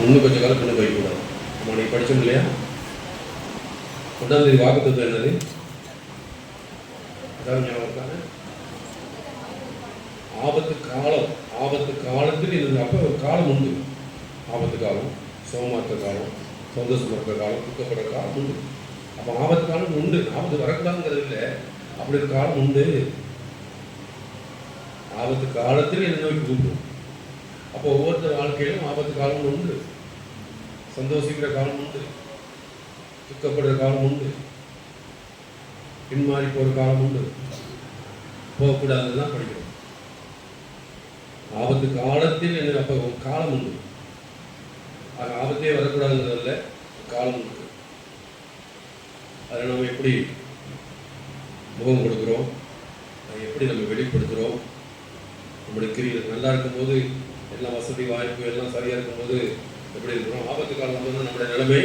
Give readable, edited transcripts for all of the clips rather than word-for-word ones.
இன்னும் கொஞ்சம் காலம் பின்ன போய்க்கூடாது. நம்ம நீ படித்தோம் இல்லையா? 1ஆம் தேதி வாக்குத்தத்தம் என்னது? அதாவது ஞாபகம் இருக்காங்க, ஆபத்து காலத்தில் இது. அப்போ ஒரு காலம் உண்டு. ஆபத்து காலம், சோமார்த்த காலம், சந்தோஷம் இருக்கிற காலம், துக்கப்படுற காலம் உண்டு. அப்போ ஆபத்து காலம் உண்டு. ஆபத்து வரக்கூடாதுங்கிறது இல்லை, அப்படி ஒரு காலம் உண்டு. ஆபத்து காலத்தில் என்னை நோக்கி கூப்பிடும். அப்போ ஒவ்வொருத்தர் வாழ்க்கையிலும் ஆபத்து காலம் உண்டு, சந்தோஷிக்கிற காலம் உண்டு, துக்கப்படுற காலம் உண்டு, பின்மாறி போகிற காலம் உண்டு. போகக்கூடாதுதான் படிக்கிறோம். ஆபத்து காலத்தில் என்ன? அப்போ ஒரு காலம் உண்டு. ஆபத்தே வரக்கூடாதுங்கிறதில்ல, காலம் உண்டு. அதை நம்ம எப்படி முகம் கொடுக்குறோம், அதை எப்படி நம்ம வெளிப்படுத்துகிறோம். நம்முடைய கிரியில் நல்லா இருக்கும்போது, எல்லாம் வசதி வாய்ப்பு எல்லாம் சரியாக இருக்கும்போது எப்படி இருக்கிறோம். ஆபத்து காலம் வந்து நம்முடைய நிலைமை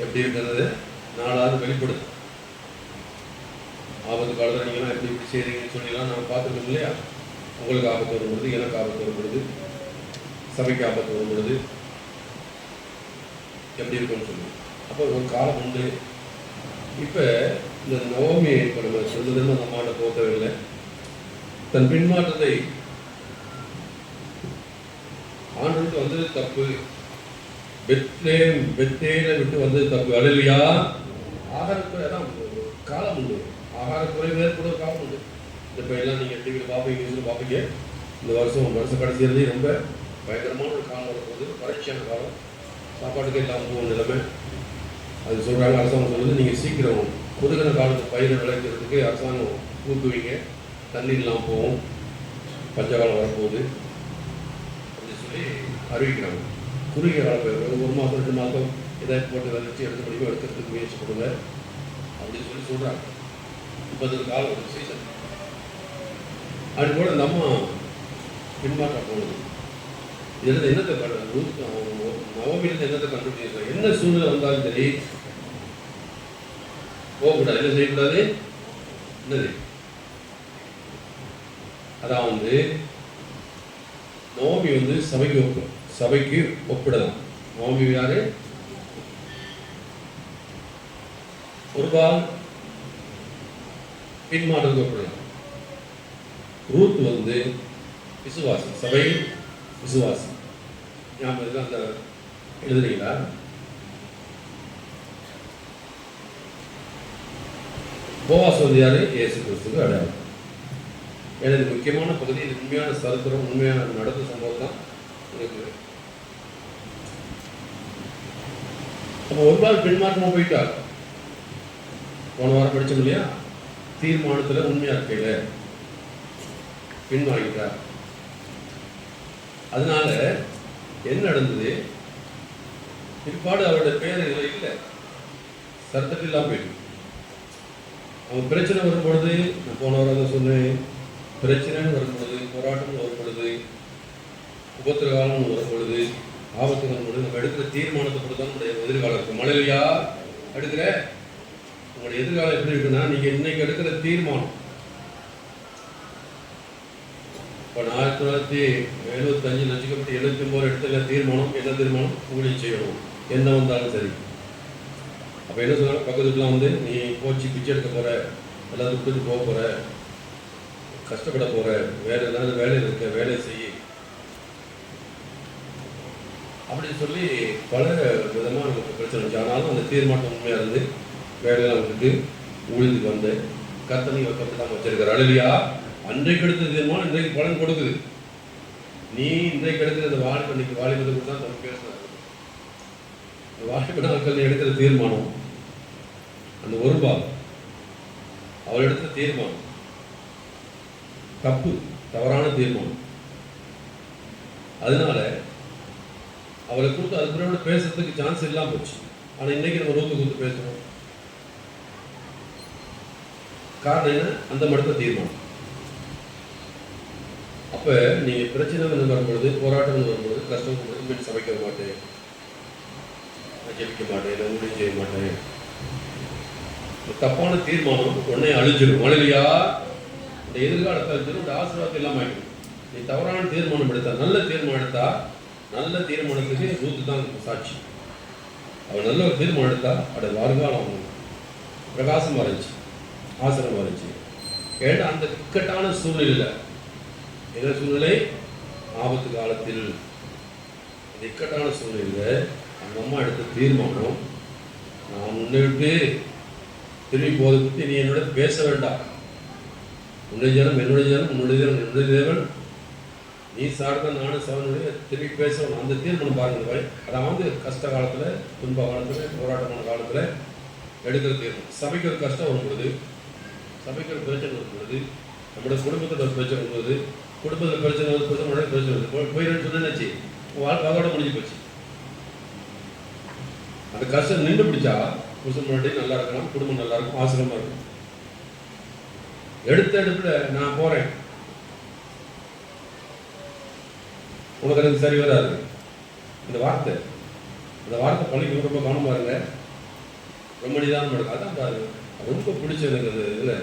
எப்படி இருக்கிறது நாளாவது வெளிப்படுத்தும். ஆபத்து காலத்தில் நீங்கள்லாம் எப்படி இப்படி செய்கிறீங்கன்னு சொல்லிலாம் நம்ம பார்த்துருக்கோம் இல்லையா? உங்களுக்கு ஆபத்து வரும் பொழுது, எனக்கு ஆபத்து வரும் பொழுது, சபைக்கு ஆபத்து வரும் பொழுது எப்படி இருக்கும்னு சொல்லி. அப்போ ஒரு காலம் உண்டு. இப்போ இந்த நவமி இப்போ நம்ம சொல்லுதுன்னு அந்த அம்மாட்ட போத்தவில்லை. தன் பின்மாற்றத்தை ஆண்டுக்கு வந்தது தப்பு, பெத்தேல விட்டு வந்தது தப்பு. அழலியா ஆகாரக்குறை தான் காலம் உண்டு. ஆகாரக்குறை ஏற்படுற காலம் உண்டு. இப்போ எல்லாம் நீங்கள் டிவியில் பார்ப்பீங்க, நியூஸில் பார்ப்பீங்க. இந்த வருஷம் கடைசியிலேயே ரொம்ப பயங்கரமான ஒரு காலம் வரும்போது, வறட்சியான காலம், சாப்பாட்டுக்கு இல்லாமல் போகும் நிலைமை. அது சொல்கிறாங்க, அரசாங்கம் சொல்லுது, நீங்கள் சீக்கிரம் முதுகின காலத்து பயிரை விளைக்கிறதுக்கு அரசாங்கம் ஊக்குவிங்க, தண்ணீர் இல்லாமல் போகும், பஞ்சகாலம் வரப்போகுது அப்படின்னு சொல்லி அறிவிக்கிறாங்க. குறுகிய கால பயிர் ஒரு மாதம் 2 மாதம் ஏதாவது போட்டு விதைச்சி எடுத்து முடிவு எடுக்கிறதுக்கு முயற்சி கொடுங்க அப்படின்னு சொல்லி சொல்கிறாங்க. இப்போ அது காலம் ஒரு சீசன். அப்படி கூட இந்த அம்மா பின்மாற்ற போகுது. இதில் என்னத்தை நவமியிலிருந்து என்னத்தை கண்டுபிடிச்சிருக்காங்க? என்ன சூழ்நிலை வந்தாலும் சரி போகக்கூடாது. என்ன செய்யக்கூடாது? என்னது? அதான் நவமி சபைக்கு ஒப்பிடலாம். நவமி யாரு? ஒருபால் பின்மாற்றத்துக்கு ஒப்பிடலாம். ரூத் விசுவாசி, சபை விசுவாசி. ஞாபகம் அந்த எழுதுறீங்களா? போவாஸ் யாரு? இயேசு கிறிஸ்துக்கு அடையாளம். எனது முக்கியமான பகுதி. இது உண்மையான சரித்திரம், உண்மையான நடந்த சம்பவம் தான் இருக்குது. அப்போ ஒரு நாள் பின்மாற்றமா போயிட்டார். போன வாரம் படிச்சோம் இல்லையா? தீர்மானத்தில் உண்மையா இருக்கையில பின்வாங்கிட்டார். அதனால என்ன நடந்தது? பிற்பாடு அவருடைய பேர் இல்லை, சர்த்தத்தில் இல்லாமல் போயிட்டு. அவங்க பிரச்சனை வரும்பொழுது, நான் போன வாரம் தான் சொன்னேன், பிரச்சனைன்னு வரும்பொழுது, போராட்டம் வரும்பொழுது, உபத்திரகாலம் வரும்பொழுது, ஆபத்து வரும்பொழுது நம்ம எடுக்கிற தீர்மானத்தை பொறுத்து தான் நம்முடைய எதிர்காலம் இருக்கும். மழையிலையா எடுக்கிற உங்களுடைய எதிர்காலம் எப்படி இருக்குன்னா, நீங்கள் இன்னைக்கு எடுக்கிற தீர்மானம். இப்போ 1975 லட்சக்கப்பட்டு 79 இடத்துல தீர்மானம். என்ன தீர்மானம்? ஊழியம் செய்யணும், என்ன வந்தாலும் சரி. அப்போ என்ன சொல்கிறாங்க? பக்கத்துக்குலாம் நீ போச்சு பிச்சை எடுக்க போகிற, எல்லாத்தையும் விட்டுட்டு போக போகிற, கஷ்டப்பட போகிற, வேறு ஏதாவது வேலையில் இருக்க, வேலையை செய்ய அப்படின்னு சொல்லி பல விதமாக நமக்கு பிரச்சனை இருந்துச்சு. ஆனாலும் அந்த தீர்மானம் உண்மையாக இருந்து வேலையெல்லாம் விட்டுட்டு ஊழியத்துக்கு வந்தேன். கர்த்தனை வைக்கப்பட்டு தான் வச்சிருக்காரு. அழலியா அன்றைக்கு எடுத்த தீர்மானம் இன்றைக்கு பலன் கொடுக்குது. நீ இன்றைக்கு எடுக்கிற அந்த வாலிபனுக்கு வாலிபத்தை கூட தான் நம்ம பேசுகிறாரு. அந்த வாலிப நாட்கள் எடுக்கிற தீர்மானம், அந்த ஒருபால் அவள் எடுத்த தீர்மானம் தவறான தீர்மானம். அதனால அவளை கொடுத்து அது கூட பேசுறதுக்கு சான்ஸ் இல்லாம போச்சு. ஆனா இன்னைக்கு நம்ம ரூத்து கொடுத்து பேசுறோம். காரணம் என்ன? அந்த மடத்த தீர்மானம். அப்ப நீங்க பிரச்சனை வரும்பொழுது, போராட்டம் வரும்பொழுது, கஷ்டம் வரும்பொழுது சமைக்க மாட்டேன், ஜெபிக்க மாட்டேன், ஊழியம் செய்ய மாட்டேன், தப்பான தீர்மானம் உடனே அழிஞ்சிடும். மழையா இந்த எதிர்காலத்தை அழிஞ்சிடும். இந்த ஆசீர்வாதத்தை இல்லாம ஆகிடும். நீ தவறான தீர்மானம் எடுத்தா, நல்ல தீர்மானம் எடுத்தா நல்ல தீர்மானத்துக்கு ரூத்து தான் சாட்சி. அவன் நல்ல ஒரு தீர்மானம் எடுத்தா அவட வருங்காலம் பிரகாசமாக இருந்துச்சு, ஆசிரமாக இருந்துச்சு. ஏன்னா அந்த இக்கட்டான சூழ்நிலையில், என்ன சூழ்நிலை? ஆபத்து காலத்தில் இந்த இக்கட்டான சூழ்நிலையில் அந்த அம்மா எடுத்த தீர்மானம், நான் உன்னை விட்டு திரும்பி போதை பற்றி நீ என்னோட பேச வேண்டாம், உன்னுடைய ஜனம் என்னுடைய ஜனம், உன்னுடைய ஜனம் என்னுடைய தேவன், நீ சார்ந்த நானும் சவனுடைய திரும்பி பேசணும். அந்த தீர்மானம் பாருங்க. அதாவது கஷ்ட காலத்தில், துன்ப காலத்தில், போராட்டமான காலத்தில் எடுக்கிற தீர்மானம். சபைக்கு ஒரு கஷ்டம் வரும்பொழுது, சபைக்கு ஒரு பிரச்சனை வரும்பொழுது, நம்முடைய குடும்பத்தில் ஒரு பிரச்சனை வரும்போது, குடும்பத்தில் பிரச்சனை வருது, பிரச்சனை வருது, போயிடுன்னு சொன்னாச்சு, வாழ்க்கை அதோட முடிஞ்சு போச்சு. அந்த கஷ்டம் நின்று பிடிச்சா புருஷன் முன்னாடி நல்லா இருக்கலாம், குடும்பம் நல்லா இருக்கும், ஆசிரமா இருக்கும். எடுத்த எடுப்புல நான் போறேன், உனக்கு எனக்கு சரி வராது, இந்த வார்த்தை பள்ளிக்கு ரொம்ப கவனமா இருங்க, ரொம்ப நிதானம் எடுக்கும். அதான் பாருங்க, ரொம்ப பிடிச்சது எனக்கு இதில்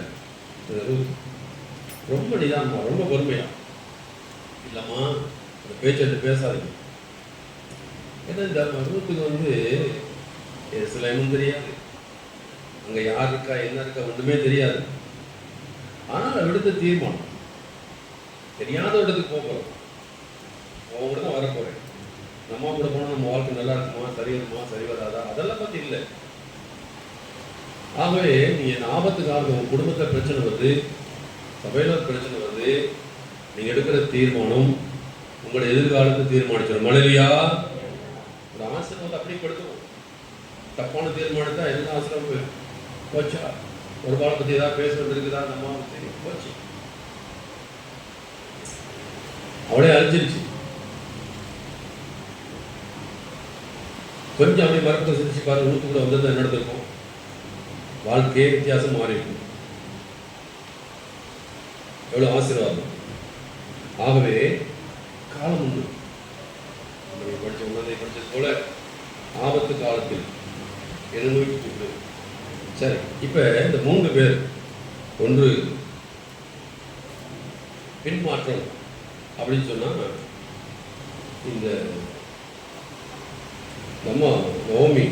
ரொம்ப நிதானமா, ரொம்ப பொறுமையா, இல்லம்மா அந்த பேச்சு பேசாதீங்க. ஏன்னா இந்த ரூத்துக்கு சிலமும் தெரியாது, அங்க யார் இருக்கா என்ன இருக்கா ஒன்றுமே தெரியாது. ஆனால் எடுத்த தீர்மானம், தெரியாத இடத்துக்கு போகிறோம், அவங்க கூட தான் வரப்போறேன், நம்ம கூட போனால் நம்ம வாழ்க்கை நல்லா இருக்குமா, சரி வருமா, சரி வராதா, அதெல்லாம் பற்றி இல்லை. ஆகவே நீங்கள் ஆபத்து காலத்தில் உங்கள் குடும்பத்தில் பிரச்சனை வருது, சபையில் பிரச்சனை வருது, நீங்கள் எடுக்கிற தீர்மானம் உங்களுடைய எதிர்காலத்தை தீர்மானிச்சிடும். மனைவியா ஒரு ஆசிரமத்தை அப்படி படுத்துவோம். தப்பான தீர்மானத்தா எல்லா ஆசிரமம் போச்சா, ஒரு பாலை பற்றி ஏதாவது பேசுறது இருக்குதா, அந்த அம்மா பற்றி போச்சு, அவளே அழிஞ்சிருச்சு. கொஞ்சம் அப்படி மரத்தை சிரிச்சு பாரு, ஊத்து கூட வந்தது என்ன நடந்திருக்கும், வாழ்க்கையே வித்தியாசம் மாறி இருக்கும். எவ்வளவு ஆசீர்வாதம். ஆகவே காலம் உண்டு, படிச்சது போல ஆபத்து காலத்தில் என்ன நோக்கி கூப்பிடு. சரி, இப்ப இந்த 3 பேர், ஒன்று பின்மாற்றம் அப்படின்னு சொன்னா, இந்த நம்ம நோமி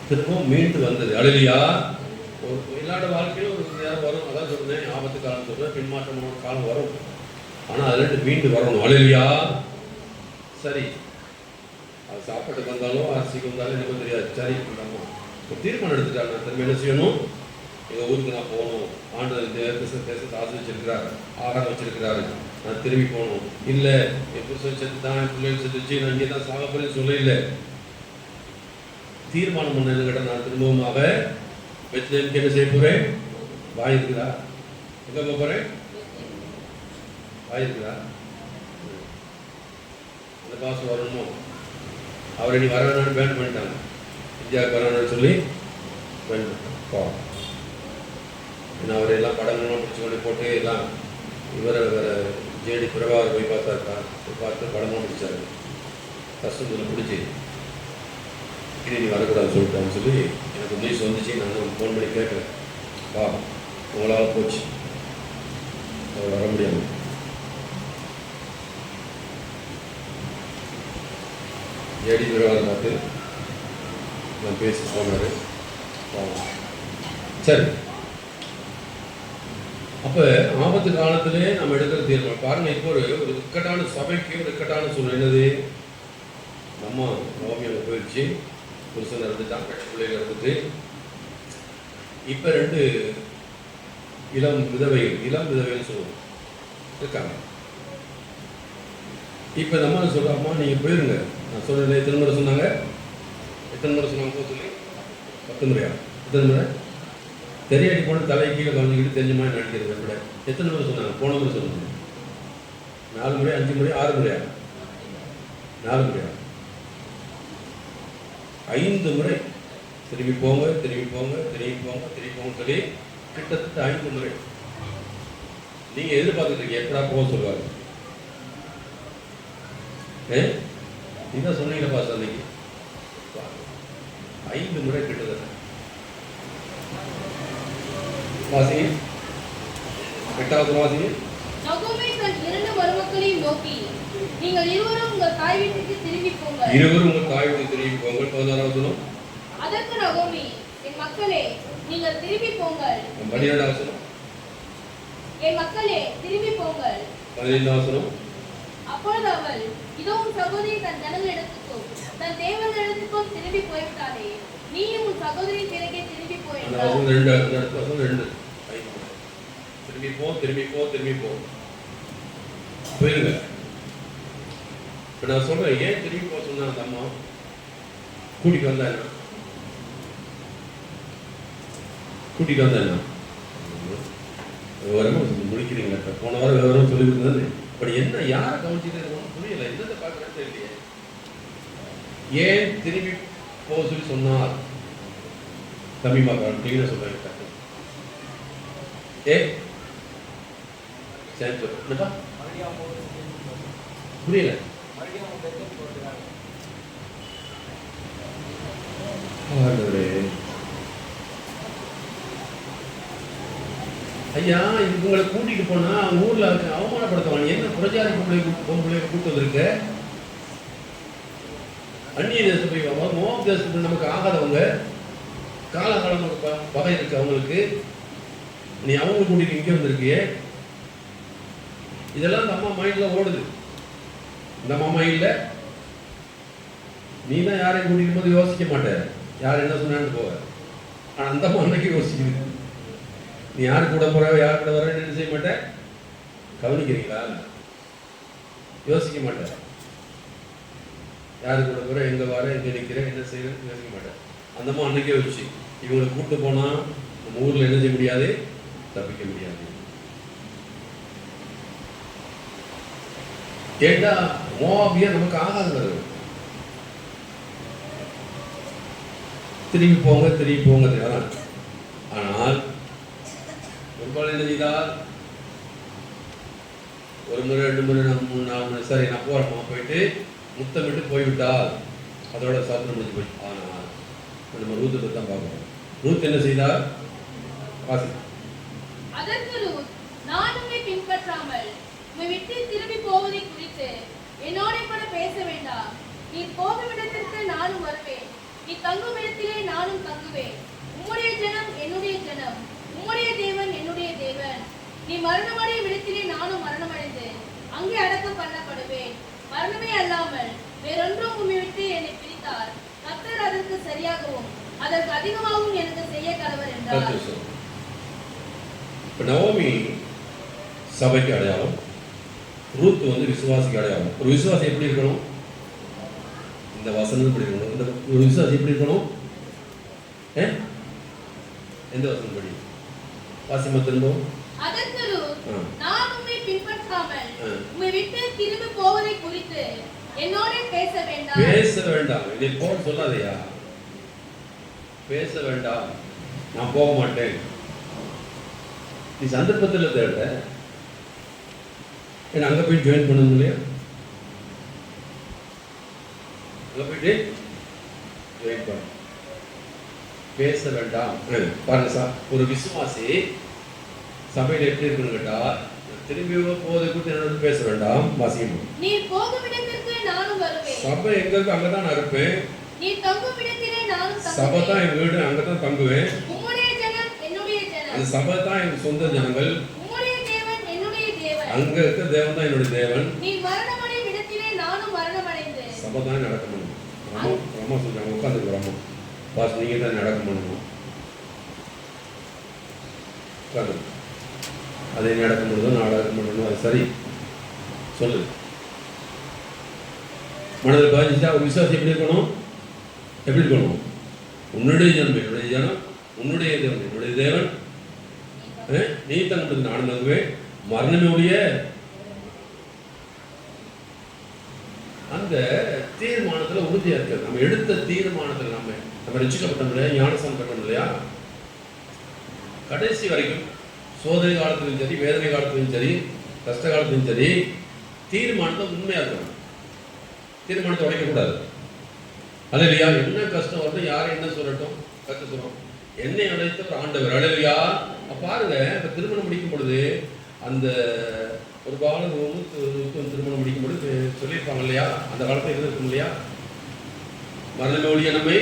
திரும்பவும் மீண்டு வந்தது. அழலியா ஒரு எல்லாரோட வாழ்க்கையிலும் ஒரு நேரம் வரும், அதான் சொன்னேன், ஆபத்து காலம் சொல்றேன், பின்மாற்றமான காலம் வரும், ஆனால் அதில் மீண்டு வரணும். அழலியா சரி, அது சாப்பாட்டுக்கு வந்தாலும் அரிசிக்கு வந்தாலும் எனக்கு தெரியாது. சரி, நம்ம ஒரு தீர்மானம் எடுத்துட்டாங்க, நான் திரும்ப என்ன செய்யணும், எங்கள் ஊருக்கு நான் போகணும், ஆண்டு தேசத்தை ஆசிரிச்சிருக்கிறார், ஆகாரம் வச்சிருக்கிறாரு, நான் திரும்பி போகணும். இல்லை என் புருஷன் செத்து தான், என் பிள்ளைகள் செத்துச்சு, நான் இங்கே தான் சாக போறேன்னு சொல்ல இல்லை. தீர்மானம் பண்ணு கேட்டால் நான் திரும்பவுமாக பெத்லஹேமுக்கு என்ன செய்ய போறேன், வாய் இருக்குதா, எங்கே போக போறேன், வாய் இருக்குதா, அந்த காசு வரணுமோ, அவரை நீ வர வேணான்னு பேன் பண்ணிட்டாங்க, இந்தியாவுக்கு வர வேணான்னு சொல்லி பேன் பண்ணிட்டாங்க. ஏன்னா அவரையெல்லாம் படங்கள்லாம் பிடிச்சி கொண்டு போட்டு எல்லாம் இவரை ஜேடி பிரபாகர் போய் பார்த்தாருக்கா, போய் பார்த்து படமாக பிடிச்சாரு, கஷ்டத்தில் பிடிச்சி இனி நீ வரக்கூடாதுன்னு சொல்லிட்டான்னு சொல்லி எனக்கு நியூஸ் வந்துச்சு. நான் ஃபோன் பண்ணி கேட்குறேன், வா உங்களால் போச்சு, அவர் வர முடியாது. ஜேடி பிரபாகர் பார்த்து நான் பேசி போனாரு. சரி, அப்போ ஆபத்து காலத்திலே நம்ம எடுக்கிற தீர்மானம் பாருங்க. இப்போ ஒரு இக்கட்டான சபைக்கு ஒரு இக்கட்டான சூழ்நிலை என்னது, நம்ம நோமியாக போயிடுச்சு, புருஷன் இருந்துட்டாங்க, பிள்ளைகள் இருந்துட்டு, இப்போ 2 இளம் விதவைன்னு சொல்லுவோம் இருக்காங்க. இப்போ நம்ம சொல்கிறோம், அம்மா நீங்கள் போயிருங்க, நான் சொல்கிறேன், எத்தனை முறை சொன்னாங்க போக சொல்லி 10 முறையா, எத்தனை முறை தெரியாடி போன தலை கீழே கவனிக்கிட்டு தெரிஞ்ச மாதிரி நடிக்கிறது விட எத்தனை முறை சொன்னாங்க, போன முறை சொன்னாங்க 4 முறை 5 முறை 6 முறையா, 4 முறையா, 5 முறை திரும்பி போங்க சொல்லி கிட்டத்தட்ட 5 முறை. நீங்க எதிர்பார்த்துட்டு இருக்கீங்க எப்படா போக சொல்லுவாங்க. நீங்க சொன்னீங்களா பாஸ், அன்னைக்கு 5 முறை கிட்டத்தட்ட. வாசிங்க, 8வது வாசிங்க. நகோமி தன் 2 மருமக்களையும் நோக்கி, நீங்கள் இருவரும் உங்கள் தாய் வீட்டுக்கு திரும்பி போங்கள். இருவரும் உங்கள் தாய் வீட்டுக்கு திரும்பி போங்கள். 16வது வசனம். அதற்கு நகோமி, என் மக்களே நீங்கள் திரும்பி போங்கள். 12வது வசனம். என் மக்களே திரும்பி போங்கள். 15வது வசனம். அப்பொழுது அவள், இதோ உன் சகோதரி தன் ஜனங்களிடத்துக்கும் தன் தேவர்களிடத்துக்கும் திரும்பி போய்விட்டாளே, நீயும் உன் சகோதரி பிறகே திரும்பி போய் என்றார். 2 திரும்பி போ, திரும்பி போ, திரும்பி போ, போயிருங்க. இப்ப நான் சொல்றேன், ஏன் திரும்பி போக சொன்னா அந்த அம்மா? கூட்டிட்டு வந்தா என்ன? கூட்டிட்டு வந்தா என்ன? விவரமா முடிக்கிறீங்க. போன வாரம் விவரம் சொல்லி கொடுத்தது. அப்படி என்ன, யாரை கவனிச்சுட்டு இருக்கணும் புரியல. என்னத்தை பார்க்கறேன்னு தெரியலையே. ஏன் திரும்பி போக சொல்லி சொன்னார்? தமிழ் அப்படின்னு சொல்றாங்க. புரியல. ஐயா, இவங்களை கூட்டிட்டு போனா அவங்க ஊர்ல அவமானப்படுத்துவாங்க. என்ன புரஜாதி பொம்பளை கூட்டு வந்திருக்க? அந்நிய தேசம் போய் மோக தேசத்துக்கு நமக்கு ஆகாதவங்க, காலகாலம் பகை இருக்கு அவங்களுக்கு. நீ அவங்க கூட்டிட்டு இங்கே வந்திருக்கிய. இதெல்லாம் இந்த அம்மா மைண்ட்ல ஓடுது. இந்த அம்மா மைண்ட்ல நீ தான் யாரையும் கூட்டிட்டு போது யோசிக்க மாட்டேன், யார் என்ன சொன்னான்னு போவ. ஆனா அந்த அம்மா அன்னைக்கு யோசிக்குது. நீ யாரு கூட போற, யார் கூட வர, என்ன செய்ய மாட்டேன், கவனிக்கிறீங்களா? யோசிக்க மாட்டேன். யாரு கூட போற, எங்க வர, எங்க நிக்கிற, என்ன செய்யறேன்னு யோசிக்க மாட்டேன். அந்த அம்மா அன்னைக்கே வச்சு இவங்களை கூப்பிட்டு போனா நம்ம ஊர்ல என்ன செய்ய முடியாது, தப்பிக்க முடியாது. கேட்டா மோவாபியா நமக்கு ஆகாது. திரும்பி போங்க, திரும்பி போங்க. ஆனால் ஒரு என்ன செய்தால், ஒரு முறை, 2 முறை, 3, 4 முறை, சரி நான் போறேன் போயிட்டு முத்தமிட்டு போய்விட்டால் அதோட சாப்பிட முடிஞ்சு போய். ஆனால் நம்ம ரூத்தை பற்றி தான் பார்க்கணும். ரூத் என்ன செய்தார்? அதற்கு ரூத், நான் உம்மை பின்பற்றாமல் உம்மை விட்டு திரும்பி போவதை குறித்து என்னோட கூட பேச வேண்டாம். நீ போகும் இடத்திற்கு நானும் வருவேன், நீ தங்கும் இடத்திலே நானும் தங்குவேன். உம்முடைய ஜனம் என்னுடைய ஜனம், உம்முடைய தேவன் என்னுடைய தேவன். நீ மரணமடையும் இடத்திலே நானும் மரணமடைந்து அங்கே அடக்கம் பண்ணப்படுவேன். மரணமே அல்லாமல் வேறொன்றும் உம்மை விட்டு என்னை பிரித்தார் கர்த்தர் அதற்கு சரியாகவும் அதற்கு அதிகமாகவும் எனக்கு செய்ய கடவர் என்றார். நவோமி சபைக்கு அடையாளம், ரூத் வந்து விசுவாசிக்கு அடையாளம். ஒரு விசுவாசி எப்படி இருக்கணும்? இந்த வசனம் எப்படி இருக்கணும்? இந்த ஒரு விசுவாசி எப்படி இருக்கணும்? எந்த வசனம் படி வாசிமா திரும்பவும்? அதற்கு ரூத், நான் உம்மை பின்பற்றாமல் உம்மை விட்டு திரும்பி போவதை குறித்து என்னோட பேச வேண்டாம். பேச வேண்டாம். இதை போக சொல்லாதயா, பேச வேண்டாம், நான் போக மாட்டேன். நீ சந்தர்ப்பத்தில் தேட என்ன அங்க போய் ஜாயின் பண்ணணும் இல்லையா? அங்க போயிட்டு ஜாயின் பண்ண, பேச வேண்டாம். பாருங்க சார், ஒரு விசுவாசி சபையில் எப்படி இருக்குன்னு கேட்டா, திரும்பி போதை குறித்து பேச வேண்டாம். வாசிக்கணும். நீ போகும் இடத்திற்கு நானும் வருவேன். சபை எங்க இருக்கு அங்கதான் நான் இருப்பேன். நீ தங்கும் இடத்திலே நானும் தங்குவேன். சபை தான் என் வீடு, அங்கதான் தங்குவேன். உம்முடைய ஜனம் என்னுடைய ஜனம், அந்த சபை தான் என் சொந்த ஜனங்கள். உம்முடைய தேவன் என்னுடைய தேவன், அங்க இருக்க தேவன் தான் என்னுடைய தேவன். நீ மரணமடையும் இடத்திலே நானும் மரணமடைந்து சபை தான் நடக்க முடியும். அம்மா சொல்றாங்க, உட்காந்துக்கு அம்மா பாஸ், நீங்க தான் நடக்க முடியும். உட்காந்து அதை நடக்க முடியும், நடக்க முடியும். அது சரி சொல்லு. மனதில் பாதிச்சா ஒரு விசுவாசி எப்படி இருக்கணும்? எப்படி இருக்கணும்? உன்னுடைய ஜனம் என்னுடைய ஜனம், உன்னுடைய தேவன் என்னுடைய தேவன், நீ தங்கிட்டு நானும் தங்குவேன். மரணமுடைய அந்த தீர்மானத்துல உறுதியா இருக்கிறது. நம்ம எடுத்த தீர்மானத்துல நம்ம ரட்சிக்கப்பட்டோம் இல்லையா, ஞானஸ்தானம் பெற்றோம் இல்லையா, கடைசி வரைக்கும் சோதனை காலத்திலும் சரி, வேதனை காலத்திலும் சரி, கஷ்ட காலத்திலும் சரி, தீர்மானத்தை உண்மையா இருக்கணும். தீர்மானத்தை உடைக்கக்கூடாது. அல்லையா, என்ன கஷ்டம் வருது, யாரும் என்ன சொல்லட்டும், கற்று சொல்றோம், என்னை அழைத்தவர் ஆண்டவர். அல்லையா, பாருங்க, இப்ப திருமணம் முடிக்கும் பொழுது அந்த ஒரு பாலன் திருமணம் முடிக்கும் பொழுது சொல்லியிருப்பாங்க இல்லையா, அந்த காலத்தில் இருந்திருக்கும் இல்லையா, மரணமே ஒழிய நம்மை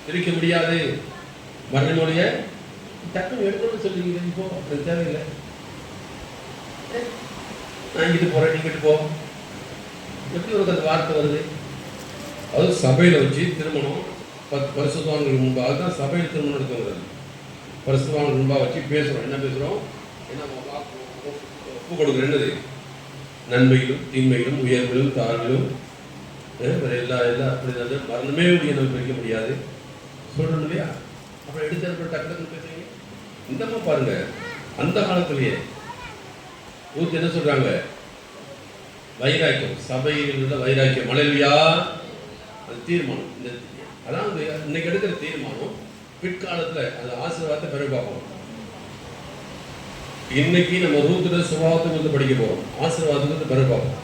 பிரிக்க முடியாது. மரணமே ஒழிய டக்குன்னு எடுக்கணும்னு சொல்லுவீங்க. இப்போ அது தேவையில்லை. நான் இங்கிட்டு போறேன், நீங்கிட்டு போ, எப்படி ஒரு அந்த வார்த்தை வருது? அது சபையில வச்சு திருமணம், பரிசுத்தவான்கள் முன்பாக, அதுதான் சபையில் திருமணம் நடத்துகிறது. பரிசுத்தவான்கள் முன்பாக வச்சு பேசுறோம். என்ன பேசுறோம்? என்ன ஒப்பு கொடுக்குற என்னது? நன்மையிலும் தீமையிலும் உயர்விலும் தாழ்விலும் எல்லா அப்படி மரணமே ஒழிய நம்ம பிரிக்க முடியாது சொல்லணும் இல்லையா? அப்புறம் எடுத்து டக்குனு பேசுறீங்க. இந்தமா பாருங்க, அந்த காலத்திலேயே ஊத்து என்ன சொல்றாங்க? வைராக்கியம், சபையில் உள்ள வைராக்கியம், மலையிலையா அது தீர்மானம். இந்த அதாவது இன்னைக்கு எடுக்கிற தீர்மானம் பிற்காலத்துல அந்த ஆசீர்வாதத்தை பெற பார்ப்போம். இன்னைக்கு நம்ம ரூத்துல சுபாவத்துக்கு வந்து படிக்க போறோம், ஆசீர்வாதத்துக்கு வந்து பெற பார்ப்போம்.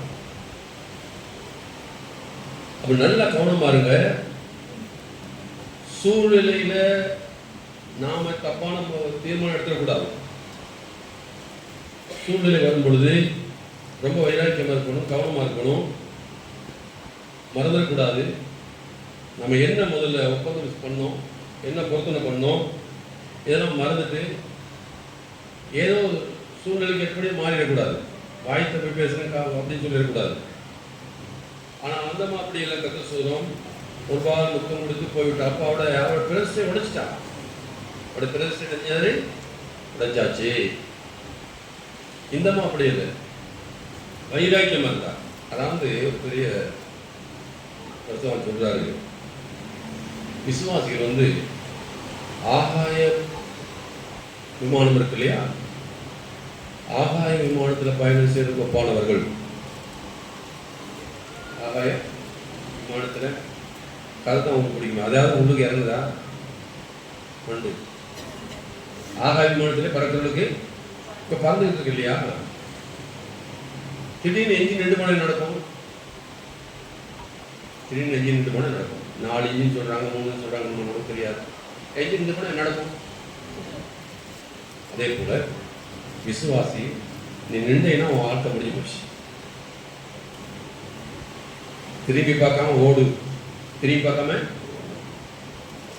அப்ப நல்லா கவனமா இருங்க. சூழ்நிலையில நாம தப்பான தீர்மானம் எடுத்துடக்கூடாது. சூழ்நிலை வரும் பொழுது ரொம்ப வைராக்கியமா இருக்கணும், கவனமா இருக்கணும், மறந்துடக்கூடாது. நம்ம என்ன முதல்ல ஒப்பந்தம் பண்ணோம், என்ன பொருத்தனை பண்ணோம், இதெல்லாம் மறந்துட்டு ஏதோ சூழ்நிலைக்கு எப்படி மாறிடக்கூடாது. வாய்த்த போய் பேசுறேன் அப்படின்னு சொல்லிடக்கூடாது. ஆனால் அந்த அப்படி இல்லை. கத்த சொல்றோம், ஒரு பால் முத்தம் கொடுத்து போய்விட்டா. அப்போ அவரோட பிரதிஷ்டை உடைச்சிட்டா. அவருடைய பிரதிஷ்டை தெரிஞ்சாரு, உடைச்சாச்சு. இந்தமா அப்படி இல்லை, வைராக்கியமா இருந்தா. அதாவது ஒரு பெரிய சொல்றாரு, விசுவாசிகள் வந்து ஆகாய விமானம் இருக்கு இல்லையா, ஆகாய விமானத்தில் பயணம் செய்து ஒப்பானவர்கள். ஆகாய விமானத்தில் கருத்து அவங்களுக்கு பிடிக்குமா? அதாவது உள்ளுக்கு இறங்குதா மண்டு? ஆகாய விமானத்தில் பறக்கிறவங்களுக்கு இப்போ பறந்துகிட்டு இருக்கு இல்லையா, திடீர்னு எஞ்சின் 2 மணி நடக்கும். திடீர்னு எஞ்சின் 2 மணி நடக்கும். 4 இன்ஜின் சொல்றாங்க, 3 சொல்றாங்க, 3 தெரியாது. எஞ்சின் 2 மணி நடக்கும். அதே போல விசுவாசி, நீ நின்றேன்னா உன் வாழ்க்கை முடிஞ்சு போச்சு. திரும்பி பார்க்காம ஓடு, திரும்பி பார்க்காம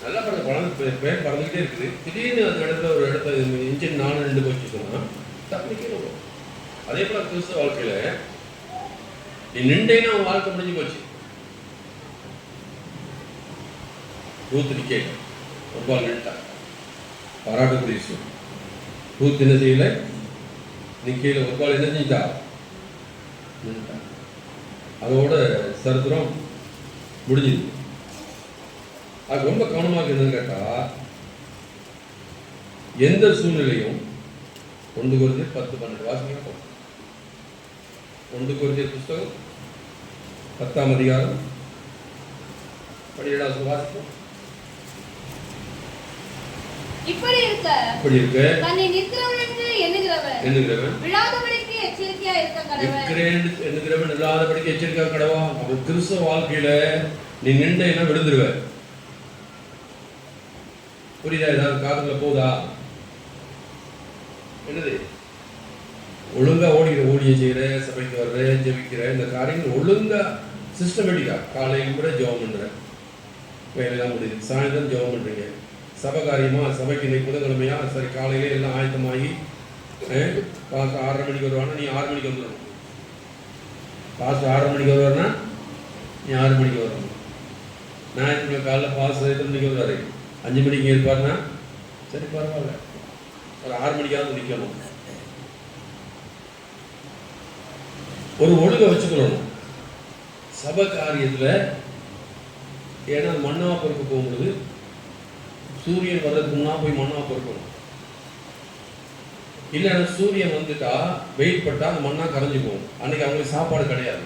நல்லா பேர் பறந்துகிட்டே இருக்குது. திடீர்னு அந்த இடத்துல ஒரு இடத்துல இன்ஜின் 4 போச்சு சொன்னா தப்பிக்கே வரும். அதே போல கிறிஸ்தவ வாழ்க்கையில நீ நின்றேன்னா உன் வாழ்க்கை முடிஞ்சு போச்சு. ரூத் நிக்க ஒரு பால் நின்றுட்டா, பாராட்டக்கூடிய விஷயம். ரூத் என்ன செய்யல, நிக்கையில ஒரு பால் என்ன செஞ்சா, நின்றுட்டா. அதோட சரித்திரம் முடிஞ்சுது. அது ரொம்ப கவனமாக என்னன்னு கேட்டா, எந்த சூழ்நிலையும் 1 கொரிந்தியர் 10-12 வாசிங்க. 1 கொரிந்தியர் புஸ்தகம் 10ஆம் அதிகாரம் 17வது வாசிப்போம். இப்படி இருக்க தன்னை நிற்கிறவன் என்று எண்ணுகிறவன் விழாதபடிக்கு எச்சரிக்கையா இருக்க கடவன். எண்ணுகிறவன் விழாதபடிக்கு எச்சரிக்கையா கடவா. அப்ப கிறிஸ்தவ வாழ்க்கையில நீ நின்றேன்னா விழுந்துருவ. புரியுதா? ஏதாவது காதுல போதா? என்னது? ஒழுங்கா ஓடிய செய்யற, சபைக்கு வர்ற, ஜெபிக்கிற, இந்த காரியங்கள் ஒழுங்கா சிஸ்டமேட்டிக்கா காலையில் கூட ஜெபம் பண்ற, வேலையெல்லாம் முடியுது, சாயந்தரம் ஜெபம் பண்றீங்க. சபை காரியமா, சபைக்கு இன்னைக்கு புதன்கிழமையா, சரி காலையிலே எல்லாம் ஆயத்தமாகி பாஸ்டர் 6:30 மணிக்கு வருவானா, நீ 6 மணிக்கு வந்துடணும். பாஸ்டர் 6:30 மணிக்கு வருவானா, நீ 6 மணிக்கு வரணும். ஞாயிற்றுக்கிழமை காலைல பாஸ்டர் எத்தனை மணிக்கு வருவாரு? 5 மணிக்கு இருப்பாருன்னா சரி பரவாயில்ல, ஒரு 6 மணிக்காவது நிற்கணும். ஒரு ஒழுங்கை வச்சுக்கணும் சபை காரியத்தில். ஏன்னா மண்ணா பொறுக்க போகும்பொழுது சூரியன் வர்றதுக்கு முன்னா போய் மண்ணா பொறுக்கணும். இல்லைன்னா சூரியன் வந்துட்டா வெயில் பட்டா அந்த மண்ணா கரைஞ்சி போகும். அன்னைக்கு அவங்களுக்கு சாப்பாடு கிடையாது.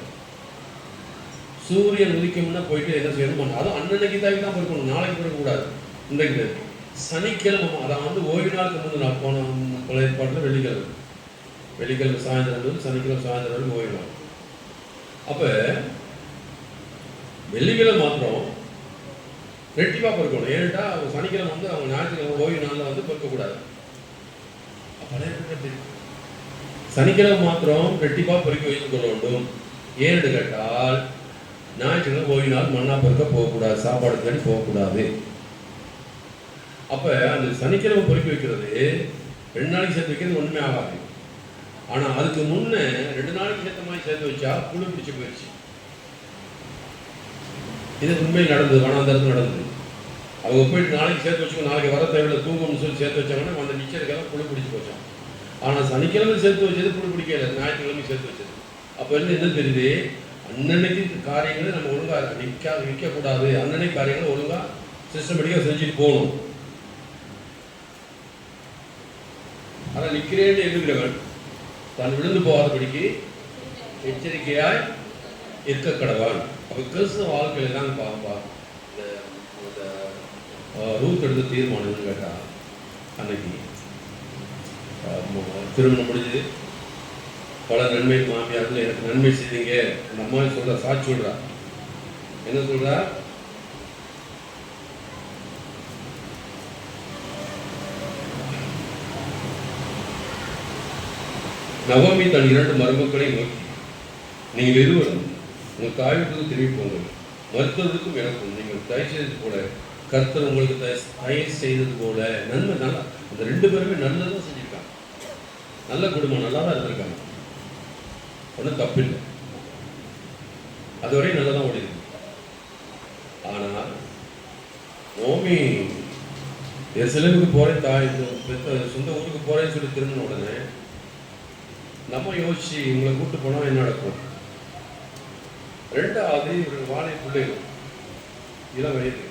சூரியன் உதிக்கும்னா போயிட்டு என்ன செய்யணும், அதுவும் அன்னன்னைக்கு தான் பொறுக்கணும், நாளைக்கு பொறுக்கக்கூடாது. இன்றைக்கு சனிக்கிழமை, அதான் ஓய்வு நாளுக்கு முந்தைய நாள் போன பழைய ஏற்பாட்டில் வெள்ளிக்கிழமை சாயந்தரம், சனிக்கிழமை சாயந்தரம் ஓய்வு நாள். அப்போ வெள்ளிக்கிழமை மாத்திரம் ரெட்டிப்பாக பொறுக்கணும். ஏன்ட்டா அவங்க சனிக்கிழமை அவங்க ஞாயிற்றுக்கிழமை ஓய்வு நாளில் பொறுக்கக்கூடாது. பழைய சனிக்கிழமை மாத்திரம் ரெட்டிப்பாக பொறுக்கி வைத்துக் கொள்ள வேண்டும். ஏன்னு கேட்டால் ஞாயிற்றுக்கிழமை ஓய்வு நாள் மண்ணா பொறுக்க போகக்கூடாது, சாப்பாடு தேடி போகக்கூடாது. அப்போ அந்த சனிக்கிழமை பொறுக்கி வைக்கிறது 2 நாளைக்கு சேர்த்து வைக்கிறது ஒன்றுமே ஆகாது. ஆனால் அதுக்கு முன்னே 2 நாளைக்கு சேர்த்த மாதிரி சேர்த்து வச்சா புழு பிடிச்சி போயிடுச்சு. இது உண்மையில் நடந்தது, வனாந்தரத்தில் நடந்தது. அவங்க போயிட்டு நாளைக்கு சேர்த்து வச்சுக்கோ, நாளைக்கு வர தேவையில்லை தூங்கணும்னு சொல்லி சேர்த்து வச்சாங்கன்னா அந்த நிச்சயத்துக்கெல்லாம் புழு பிடிச்சி போச்சான். ஆனால் சனிக்கிழமை சேர்த்து வச்சது புழு பிடிக்கல, ஞாயிற்றுக்கிழமை சேர்த்து வச்சது. அப்போ என்ன தெரியுது, அன்னன்னைக்கு காரியங்களை நம்ம ஒழுங்காக விற்கக்கூடாது, அன்னன்னைக்கு காரியங்களை ஒழுங்காக சிஸ்டமேட்டிக்காக செஞ்சுட்டு போகணும். ஆனால் நிற்கிறேன்னு எண்ணுகிறவன் தான் விழுந்து போகாதபடிக்கு எச்சரிக்கையாய் இருக்க கடவான். அப்போ கிறிஸ்துவ வாழ்க்கையில தான் பாப்பா இந்த ரூத் எடுத்த தீர்மானம்னு கேட்டா, அன்னைக்கு திருமணம் முடிஞ்சது, பல நன்மை மாமியார்கள் எனக்கு நன்மை செய்தீங்க. அந்த அம்மா சொல்ற, சாட்சி சொல்றா, என்ன சொல்றா, நவமி தன் 2 மருமக்களை நோக்கி, நீங்கள் இருவரும் உங்கள் தாய்வீட்டுக்கு திரும்பி போங்கள், மருத்துவருக்கும் எனக்கும் நீங்கள் தயவு செய்தது போல கர்த்தர் உங்களுக்கு தயவு செய்தது போல. நன்மை நல்லா, அந்த 2 பேருமே நல்லதான் செஞ்சிருக்காங்க, நல்ல குடும்பம், நல்லா தான் இருந்திருக்காங்க, ஒன்றும் தப்பில்லை, அதுவரை நல்லா தான் ஓடிது. ஆனால் நோமி எருசலேமுக்கு போகிறேன், சொந்த ஊருக்கு போகிறேன்னு சொல்லி திரும்பின உடனே நம்ம யோசிச்சு இவங்களை கூப்பிட்டு போனால் என்ன நடக்கும்? 2வது இவர்கள் வாழை பிள்ளைகள், இளம் வயது,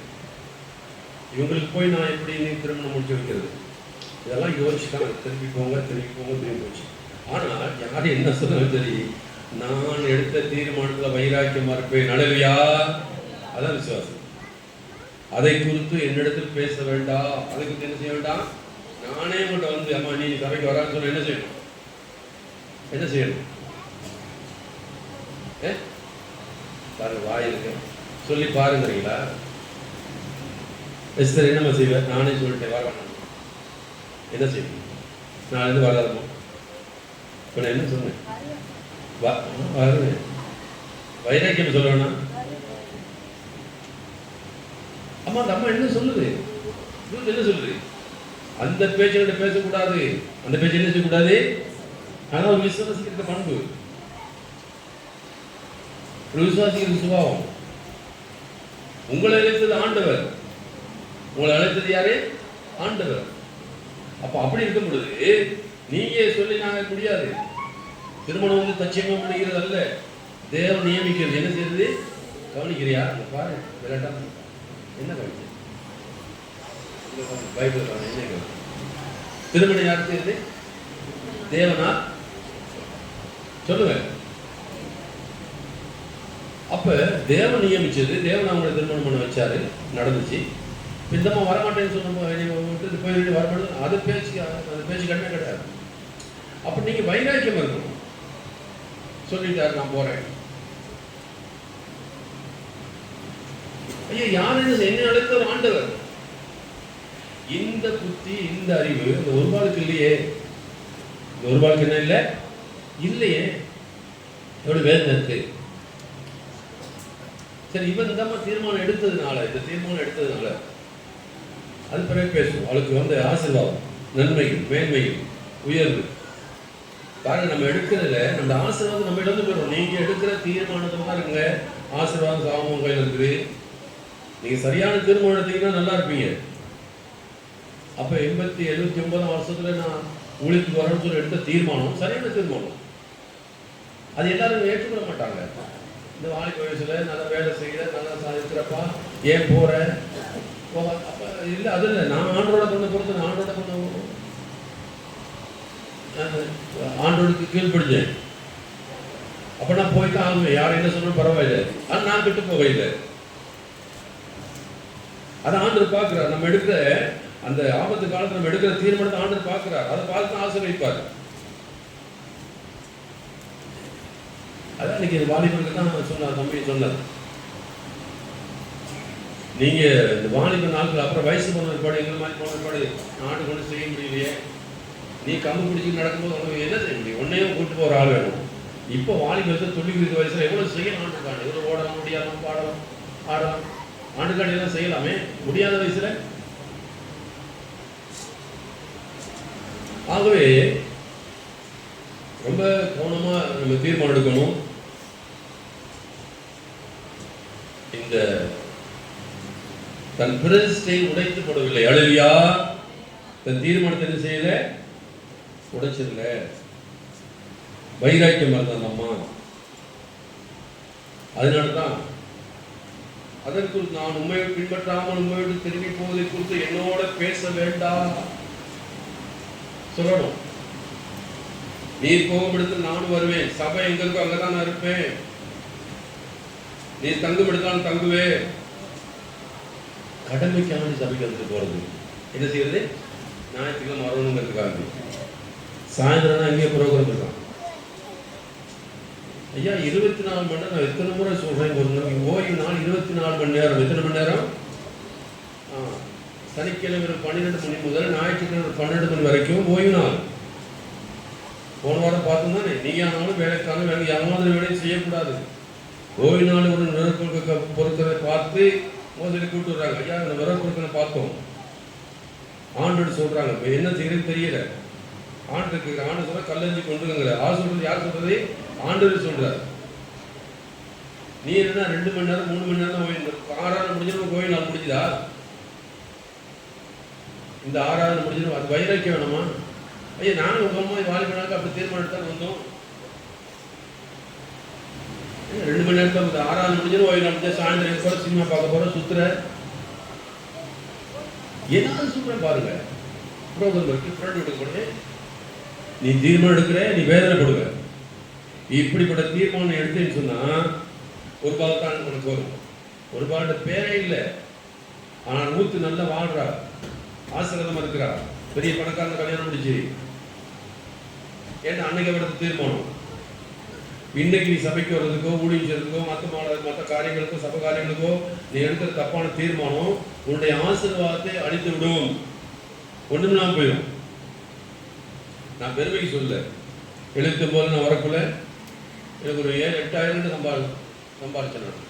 இவங்களுக்கு போய் நான் எப்படி திருமணம் முடிச்சு வைக்கிறது? இதெல்லாம் யோசிச்சுட்டாங்க. திரும்பி போங்க திரும்பி போச்சு. ஆனால் யார் என்ன சொன்னாலும் சரி, நான் எடுத்த தீர்மானத்தில் வைராக்கியமாக இருப்பேன். நடுவியா, அதான் விசுவாசம். அதை குறித்து என்னிடத்தில் பேச வேண்டாம், அதை குறித்து என்ன செய்ய வேண்டாம். நானே உங்கள்கிட்ட வந்து அம்மா நீ சபைக்கு வரான்னு சொல்ல என்ன செய்யணும்? பாருங்க, வாய் இருக்கு, சொல்லி பாருங்கிறீங்களா? எஸ்தர் என்னம்மா செய்வேன்? நானே சொல்லிட்டேன் வர வேண்டாம், என்ன செய்வேன்? நான் இருந்து வராதமோ? இப்போ நான் என்ன சொன்னேன்? வருவேன், வைராக்கியம் சொல்ல வேணாம். அம்மா அந்த அம்மா என்ன சொல்லுது? என்ன சொல்லுது? அந்த பேச்சுக்கிட்ட பேசக்கூடாது, அந்த பேச்சு என்ன செய்யக்கூடாது. ஆனால் ஒரு விசுவாசிக்கிற பண்பு, ஒரு விசுவாசிக்கிற சுபாவம். உங்களை அழைத்தது ஆண்டவர், உங்களை அழைத்தது யாரு? ஆண்டவர். அப்ப அப்படி இருக்கும் பொழுது நீங்க சொல்லி நாங்க முடியாது. திருமணம் வந்து தச்சமா பண்ணிக்கிறது அல்ல, தேவன் நியமிக்கிறது. என்ன செய்யறது? கவனிக்கிறியா? பாரு, விளையாட்டா என்ன கவனிக்க பைபிள் என்ன திருமணம் யார் செய்யறது? தேவனா? சொல்லுவேன். அப்ப தேவன் நியமிச்சது, தேவன் அவங்களை திருமணம் பண்ண வச்சாரு, நடந்துச்சு. இந்தமா வரமாட்டேன்னு சொன்ன போய் வரமாட்டேன், அது பேச்சு, அந்த பேச்சு கண்ணே கிடையாது. அப்ப நீங்க வைராக்கியம் இருக்கணும். சொல்லிட்டாரு நான் போறேன். ஐயா யாரு என்ன அழைத்த ஆண்டவர். இந்த புத்தி, இந்த அறிவு இந்த ஒரு வாழ்க்கை இல்லையே. இந்த ஒரு வாழ்க்கை என்ன இல்லை இல்லையே, எவ்வளவு வேதனை இருக்கு. சரி, இவன் இந்த தீர்மானம் எடுத்ததுனால, இந்த தீர்மானம் எடுத்ததுனால அது பிறகு பேசுவோம். அவளுக்கு வந்து ஆசீர்வாதம், நன்மைகள், மேன்மைகள், உயர்வு. பாருங்க, நம்ம எடுக்கிறதுல நம்ம ஆசீர்வாதம் நம்ம இழந்து போயிடும். நீங்க எடுக்கிற தீர்மானத்துல தான் இருக்குங்க ஆசீர்வாதம். சாமம் கையில் இருக்குது. நீங்க சரியான தீர்மானம் எடுத்தீங்கன்னா நல்லா இருப்பீங்க. அப்ப 79 வருஷத்துல நான் ஊழியத்துக்கு வரணும்னு சொல்லி எடுத்த தீர்மானம் சரியான தீர்மானம். அது எல்லாரும் ஏற்றுக்கொள்ள மாட்டாங்க. இந்த வாலிப வயசுல நல்லா வேலை செய்யற, நல்லா இருக்கிறப்பா ஏன் போற? அப்ப இல்ல, அது இல்லை, நான் ஆண்டோட கொண்டு பொறுத்து ஆண்டோட கொண்டு ஆண்டோடுக்கு கீழ்படிஞ்சேன். அப்ப நான் போய்தான் ஆகுவேன். யாரும் என்ன சொன்னாலும் பரவாயில்லை, ஆனா நான் விட்டு போகையில்லை. அதை ஆண்டவர் பார்க்கிறார். நம்ம எடுக்கிற அந்த ஆபத்து காலத்துல நம்ம எடுக்கிற தீர்மானத்தை ஆண்டவர் பார்க்கிறார். அதை பார்த்து ஆசீர்வதிப்பார். அதான் இன்னைக்கு வாலிபருக்கு தான் சொன்னார், தம்பி சொன்னார். நீங்க இந்த வாலிப நாட்கள் அப்புறம் வயசு போன ஏற்பாடு, எங்களை மாதிரி போன ஏற்பாடு நாட்டு கொண்டு செய்ய முடியலையே. நீ கம்பு பிடிச்சி நடக்கும்போது உனக்கு என்ன செய்ய முடியும்? உன்னையும் கூட்டு போற ஆள் வேணும். இப்போ வாலிபத்தை துள்ளி குதிக்க வயசுல எவ்வளவு செய்யலாம் ஆண்டுக்காண்டு, எவ்வளவு ஓடலாம், முடியாமல், பாடலாம், ஆடலாம், ஆண்டுக்காண்டு எல்லாம் செய்யலாமே. முடியாத வயசுல. ஆகவே ரொம்ப கவனமா நம்ம தீர்மானம் எடுக்கணும். இந்த தன் பிரதிஷ்டை உடைத்து போடவில்லை. அல்லேலூயா. தன் தீர்மானத்தை என்ன செய்யல, உடைச்சிடல. வைராக்கியம் இருந்தான் அம்மா. அதனாலதான் அதற்கு நான் உண்மையை பின்பற்றாமல் உண்மையோடு திரும்பி போவதை குறித்து என்னோட பேச வேண்டாம் சொல்லணும். நீ போகும் இடத்தில் நானும் வருவேன். சபை எங்க இருக்கோ அங்கதான் நான் இருப்பேன். நீ தங்கும் இடத்தான் தங்குவேன். கடமைக்கான சபைக்கு வந்துட்டு போறது என்ன செய்யறது, ஞாயிற்றுக்கிழமை வரணுங்கிறதுக்காக. சாயந்தரம் தான் இங்கே ப்ரோக்ராம் இருக்கான். ஐயா 24 மணி நேரம், நான் எத்தனை முறை சொல்றேன், ஓய்வு நாள் 24 மணி நேரம். எத்தனை மணி நேரம்? சனிக்கிழமை 12 மணி முதல் ஞாயிற்றுக்கிழமை 12 மணி வரைக்கும் ஓய்வு நாள். போன வாரம் பார்த்தோம் தானே, நீயானாலும் வேலைக்கான வேலை யாராவது வேலையும் செய்யக்கூடாது. ஓய்வு நாள் ஒரு விரல் பொருட்களை பார்த்து மோசடி கூட்டு வர்றாங்க. ஐயா இந்த விரல் பொருட்களை பார்த்தோம், ஆண்டு சொல்றாங்க, என்ன செய்யறது தெரியல. ஆண்டு இருக்கு, ஆண்டு சொல்ற கல்லஞ்சி கொண்டுங்கிற ஆ சொல்றது யார் சொல்றது? ஆண்டு சொல்றாரு. நீ என்ன 2 மணி நேரம் 3 மணி நேரம் ஓய்வு, ஆறாவது முடிஞ்சிடும் ஓய்வு நாள் முடிஞ்சுதா? இந்த 6வது முடிஞ்சிடும். அது வைராக்கியம் வேணுமா? ஐயா நானும் உங்க அம்மா வாலிபனாக்க அப்படி தீர்மானம் எடுத்தாலும் வந்தோம். 2 மணி நேரத்தில் 6வது முடிஞ்சிடும் ஓய்வு நாள். சாயந்தரம் கூட சினிமா பார்க்க போற, சுத்துற, ஏதாவது சொல்றேன் பாருங்க. ப்ரோக்ராம் இருக்கு, ஃப்ரெண்ட் எடுக்க போனே, நீ தீர்மானம் எடுக்கிற, நீ வேதனை கொடுக்க. இப்படிப்பட்ட தீர்மானம் எடுத்தேன்னு சொன்னா ஒரு பால் தான் உனக்கு வரும். ஒரு பால்ட பேரே இல்லை, ஆனால் ஊத்து நல்லா வாழ்றா, ஆசிரதமா இருக்கிறா, பெரிய பணக்காரன கல்யாணம் முடிச்சு. ஏன்னா அன்னைக்கு எடுத்த தீர்மானம். இன்னைக்கு நீ சபைக்கு வர்றதுக்கோ ஊழியம் செய்யறதுக்கோ மற்ற காரியங்களுக்கோ சபை காரியங்களுக்கோ நீ எடுக்கிற தப்பான தீர்மானம் உன்னுடைய ஆசீர்வாதத்தை அழித்து விடும், ஒண்ணுமில்லாம போயிடும். நான் பெருமைக்கு சொல்ல, 79 நான் வரக்குள்ள எனக்கு ஒரு 7-8 சம்பாதிச்சேன் நான்.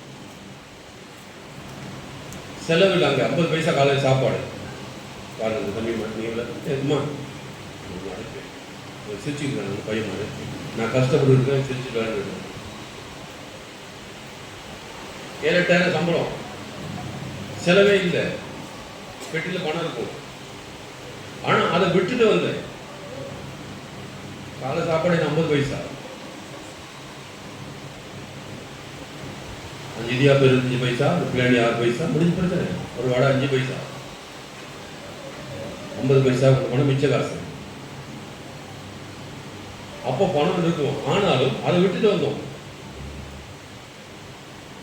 செலவில் அங்கே 50 பைசா காலையில் சாப்பாடு. பாருங்க தம்பி நீங்களா சிரிச்சுக்கிறேன் பையன் மாதிரி, நான் கஷ்டப்பட்டு இருக்கேன், சிரிச்சுக்கலாம். 7-8 சம்பளம், செலவே இல்லை, பெட்டியில் பணம் இருக்கும். ஆனால் அதை விட்டுட்டு வந்தேன். காலை சாப்பாடு 50 பைசா, 5 இடியாப்பம் 25 பைசா, பிரியாணி 6 பைசா, முடிஞ்சு பிரச்சனை. ஒரு வடை 5 பைசா, 50 பைசா பணம் மிச்ச காசு. அப்போ பணம் இருக்கும், ஆனாலும் அதை விட்டுட்டு வந்தோம்.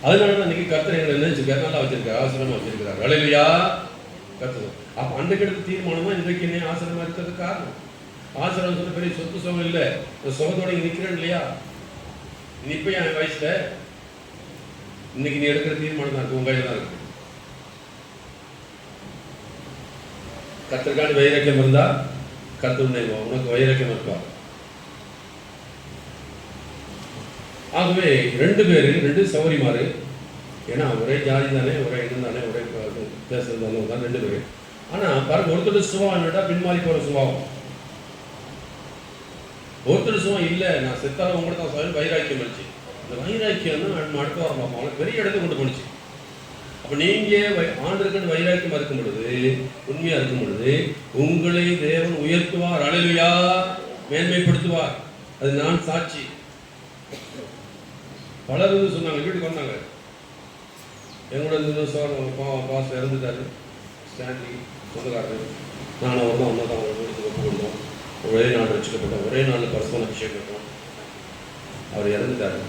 அதனாலதான் இன்னைக்கு கர்த்தர் எங்களை நினைச்சிருக்காரு, நல்லா வச்சிருக்காரு, ஆசிரமா வச்சிருக்கிறார். அல்லேலூயா. கர்த்தர் அப்ப அன்றைக்கு எடுத்த தீர்மானமா இன்றைக்கு என்ன ஆசிரமா இருக்கிறதுக்கு காரணம். ஆசிரம் சொல்ல பெரிய சொத்து சுகம் இல்லை, சுகத்தோட இங்க நிக்கிறேன் இல்லையா. இப்ப என் வயசுல இன்னைக்கு நீ எடுக்கிற தீர்மானம் தான் இருக்கு, உங்க கையில தான் இருக்கு. கர்த்தருக்கான வைராக்கியம் இருந்தா கர்த்தர் உனக்கு வைராக்கியம் இருப்பா. ஆகவே 2 பேரு 2 சௌரிமாரு, ஏன்னா ஒரே ஜாதி தானே, ஒரே இடம் தானே, ஒரே பேசுறது தான் 2 பேரு. ஆனா பாருங்க, ஒருத்தர் சுபாவம் என்னடா பின்மாறி போற சுபாவம். ஒருத்தர் சுபாவம் இல்லை, நான் செத்தாலும் உங்கள்கிட்ட தான் சொல்லி வைராக்கியம் இருந்துச்சு. இந்த வைராக்கியம் தான் அடுத்த வாரம் பார்ப்போம், பெரிய இடத்தை கொண்டு போனுச்சு. அப்ப நீங்க ஆண்டவருக்குன்னு வைராக்கியமா இருக்கும் பொழுது, உண்மையா இருக்கும் பொழுது, உங்களை தேவன் உயர்த்துவார். அல்லேலூயா. மேன்மைப்படுத்துவார். அது நான் சாட்சி. பலர் சொன்னாங்க, வீட்டுக்கு வந்தாங்க, எங்களோட பாஸ் இறந்துட்டாரு, ஸ்டான்லி சொந்தக்காரர், நான் அவர் தான் ஒன்றா தான் வீட்டுக்கு ஒப்பு கொடுத்தோம், ஒரே நாள் ரசிக்கப்பட்டோம், ஒரே நாள் பரஸ்பரம் அபிஷேகம், அவர் இறந்துட்டாரு.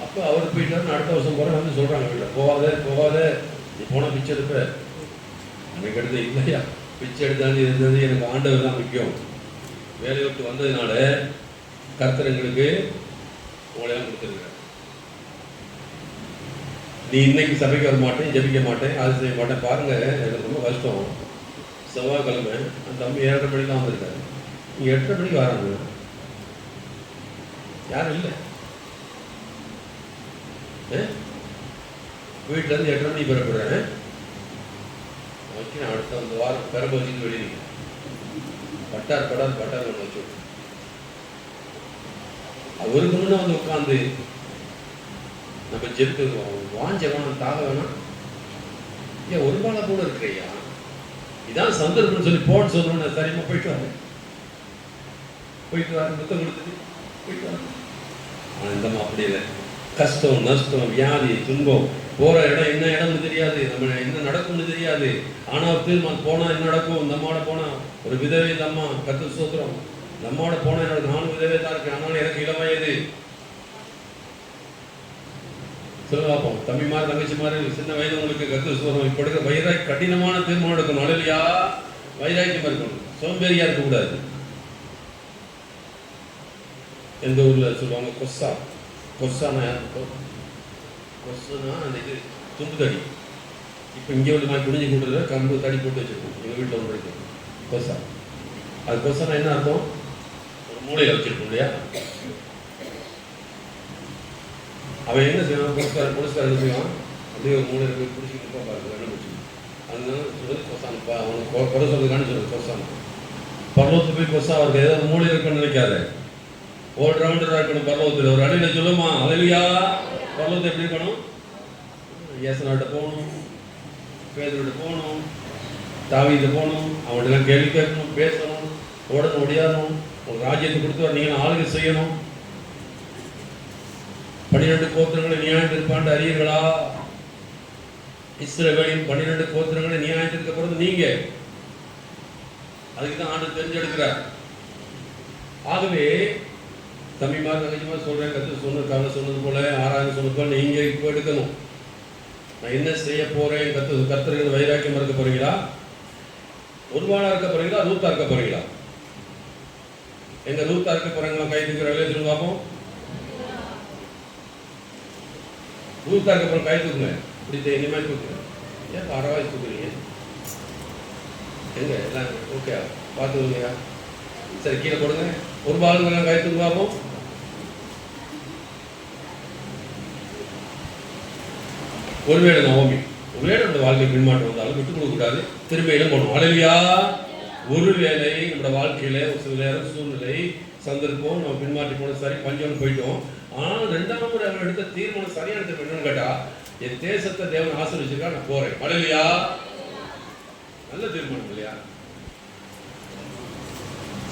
அப்போ அவர் போயிட்டாரு. அடுத்த வருஷம் போகிறேன் வந்து சொல்கிறாங்க வீட்டில், போகாத நீ போனால் பிச்சை எடுப்ப. எனக்கு எடுத்து இல்லையா, பிச்சை எடுத்தாலும் இருந்தது எனக்கு ஆண்டவர் தான் முக்கியம். வேலையை விட்டு வந்ததுனால கர்த்தர் எங்களுக்கு உங்களையெல்லாம் கொடுத்துருக்குறார். நீ இன்னைக்கு சபைக்கு வர மாட்டேன், ஜபிக்க மாட்டேன், அது செய்ய மாட்டேன். பாருங்க, எனக்கு ரொம்ப கஷ்டம். செவ்வாய்க்கிழமை அந்த தம்பி 7:30 மணிக்கு தான் வந்திருக்காரு. நீ 8:30 மணிக்கு வராங்க. யாரும் இல்லை. வீட்டுல இருந்து 8 மணி பெறப்படுறேன். அடுத்த அந்த வாரம் பெரம்ப வச்சுட்டு வெளியே பட்டார் ஒன்று வச்சு அவருக்கு முன்ன வந்து உட்காந்து நம்ம ஜெபித்து வாஞ்ச வேணாம், தாக வேணாம், ஏன் ஒரு பாலை கூட இருக்கிறையா, இதான் சந்தர்ப்பம்னு சொல்லி போன்னு சொல்லணும். சரிம்மா போயிட்டு வாங்க முத்தம் கொடுத்துட்டு போயிட்டு வாங்க. ஆனால் இந்தம்மா அப்படி இல்லை. கஷ்டம், நஷ்டம், வியாதி, துன்பம், போற இடம் என்ன இடம்னு தெரியாது, நம்ம என்ன நடக்கும்னு தெரியாது. ஆனால் தீர்மானம் போனா என்ன நடக்கும். இந்த அம்மாவோட போனா ஒரு விதவை, இந்த அம்மா கத்து சோத்திரம், இந்த அம்மாவோட போனா என்னோட நானும் விதவை தான் இருக்கேன், ஆனாலும் எனக்கு இளம் வயது. சொல்ல பார்ப்போம். தம்பிமார் தங்கச்சிமார் சின்ன வயது உங்களுக்கு கத்து சோத்திரம். இப்போ எடுக்க வைராய் கடினமான தீர்மானம் எடுக்கணும். அழலியா வைராக்கியமா இருக்கணும், சோம்பேறியா இருக்கக்கூடாது. எந்த ஊர்ல சொல்லுவாங்க கொஸ்ஸானா அந்த இது தும்பு தடி. இப்போ இங்கே உள்ள மாதிரி குடிஞ்சு கூட்டுறத கம்பு தடி போட்டு வச்சிருக்கோம். எங்கள் வீட்டில் ஒன்று இருக்கு கொசா. அது கொசானா என்ன அர்த்தம்? ஒரு மூளையில் வச்சிருக்கோம் இல்லையா. அவன் என்ன செய்வான்? புரஸ்காரம் என்ன செய்வான்? அப்படியே ஒரு மூளையில் போய் பிடிச்சிக்கிட்டு பாருங்க கண்டுபிடிச்சி. அதனால சொல்றது கொசானப்பா, அவனுக்கு குறை சொல்றதுக்கான சொல்றது கொசானா. பரலோகத்துக்கு போய் கொசா அவருக்கு ஏதாவது மூளையில் இருக்குன்னு நினைக்காத. ஓல் ரவுண்டராக இருக்கணும் பரலோகத்தில். ஒரு அடியில் சொல்லுமா அலையா பரலோகத்தை எப்படி இருக்கணும்? ஏசனாட்ட போகணும், பேதர்கிட்ட போகணும், தாவீது போகணும், அவன்கிட்ட கேள்வி கேட்கணும், பேசணும், ஓடணும், ஒடியாடணும், ஒரு ராஜ்யத்தை கொடுத்து நீங்கள் ஆளுகை செய்யணும். 12 கோத்திரங்களை நியாயத்திற்பாண்டு அறியீர்களா? இஸ்ரவேலின் 12 கோத்திரங்களை நியாயத்திற்கு பிறகு நீங்க. அதுக்கு தான் ஆண்டு தெரிஞ்செடுக்கிறார். ஆகவே தம்பிமார் தங்கச்சிமார் சொல்றேன், கத்து சொன்னது போல 6ஆவது சொன்னது போல நீங்க இப்போ எடுக்கணும். நான் என்ன செய்ய போறேன், கர்த்தருக்கு வைராக்கியம் இருக்க போறீங்களா? ஒருவாளா இருக்க போறீங்களா? ரூத்தா இருக்க போறீங்களா? எங்க ரூத்தா இருக்க போறாங்களா? கை தூக்குறாங்களே சொல்லி பார்ப்போம். ரூத்தா இருக்க போற கை தூக்குங்க. இப்படி இனிமேல் தூக்குங்க. ஏன் 6 தூக்குறீங்க? எங்க எல்லாம் ஓகே பார்த்துக்கோங்க. சரி கீழே போடுங்க. ஒரு பாலுங்க கை தூக்கு பார்ப்போம். ஒருவேளை நவமி ஒருவேளை நம்ம வாழ்க்கை பின்மாற்றம் வந்தாலும் விட்டுக் கொடுக்க கூடாது, திரும்ப இடம் போடணும். அலையா ஒருவேளை நம்ம வாழ்க்கையில ஒரு சில நேரம் சூழ்நிலை சந்தர்ப்பம் நம்ம பின்மாற்றி போன சரி பஞ்சம் போயிட்டோம். ஆனால் 2ஆம் முறை அவன் எடுத்த தீர்மானம் சரியான தீர்மானம் என்னன்னு கேட்டா, என் தேசத்தை தேவன் ஆசீர்வதிச்சிருக்கா, நான் போறேன். அலையா நல்ல தீர்மானம் இல்லையா?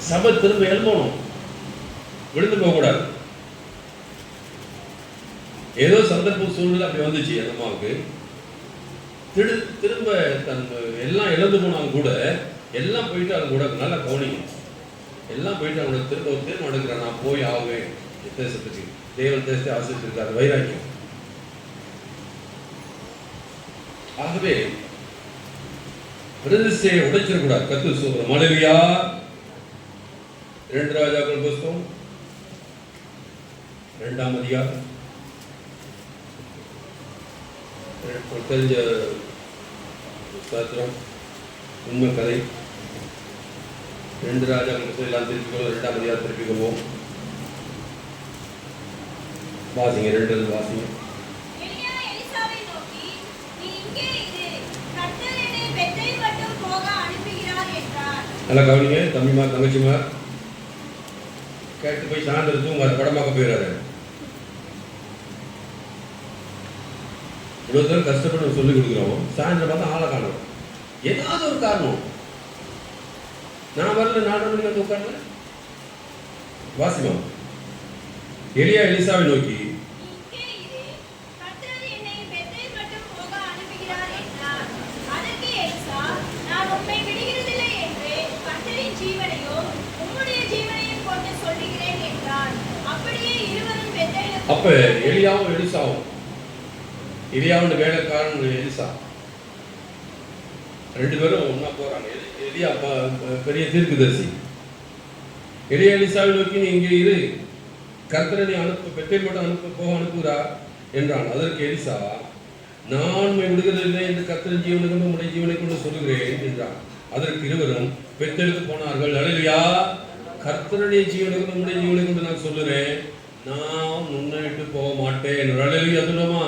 சபை திரும்ப எழும்பணும், விழுந்து போக கூடாது. ஏதோ சந்தர்ப்ப சூழ்நிலை அப்படி வந்துச்சு அந்த அம்மாவுக்கு. திரும்ப தன் எல்லாம் இழந்து போனாலும் கூட எல்லாம் போயிட்டு அவங்க கூட நல்லா கவனிங்க. எல்லாம் போயிட்டு அவங்க திரும்ப ஒரு தீர்மானம் எடுக்கிறேன், நான் போய் ஆகுவேன் தேசத்துக்கு. தேவன் தேசத்தை ஆசிரியிருக்காரு, வைராக்கியம். ஆகவே பிரதிஷ்டையை உடைச்சிடக்கூடாது. கத்து சொல்ற மலையா 2 ராஜாக்கள் புஸ்தகம் 2ஆம் அதிகாரம் தெரிஞ்ச சாத்திரம் உண்மை கதை. 2 ராஜாக்கள் எல்லாம் திருப்பிக்கொள்வோம். 2ஆம் அதிகாரம் திருப்பிக்கொள்வோம். வாசிங்க, 2 வாசிங்க. நல்லா கவனிங்க தம்பிமார் தங்கச்சிமார். கேட்டு போய் சாயந்தரம் தூங்க படமாக்க போயிடாரு. இவ்வளவு தூரம் கஷ்டப்பட்டு சொல்லிக் கொடுக்குறோம், சாயந்தரம் பார்த்தா ஆளை காணும். ஏதாவது ஒரு காரணம். நான் வரல, 4 மணிக்கு வந்து உட்கார்ல. வாசிமா எலியா எலிசாவை நோக்கி அப்ப எலியாவும் எலிசாவும், எலியாவுடைய வேலைக்காரன் எலிசா 2 பேரும் ஒன்னா போறாங்க. எலியா பெரிய தீர்க்கதரிசி. எலியா எலிசாவை நோக்கி நீ இங்கே இரு, கர்த்தரை நீ பெத்தேல் மட்டும் போக அனுப்புகிறார் என்றான். அதற்கு எலிசா, நான் உம்மை விடுகிறதில்லை என்று கர்த்தரின் ஜீவனை கொண்டு உம்முடைய ஜீவனை கொண்டு சொல்லுகிறேன் என்றான். அதற்கு இருவரும் பெத்தேலுக்கு போனார்கள். அல்லேலூயா. கர்த்தருடைய ஜீவனை கொண்டு உம்முடைய ஜீவனை கொண்டு நான் சொல்லுறேன், நான் உன்னை விட்டு போக மாட்டேன். அல்லேலூயா சொல்லுமா?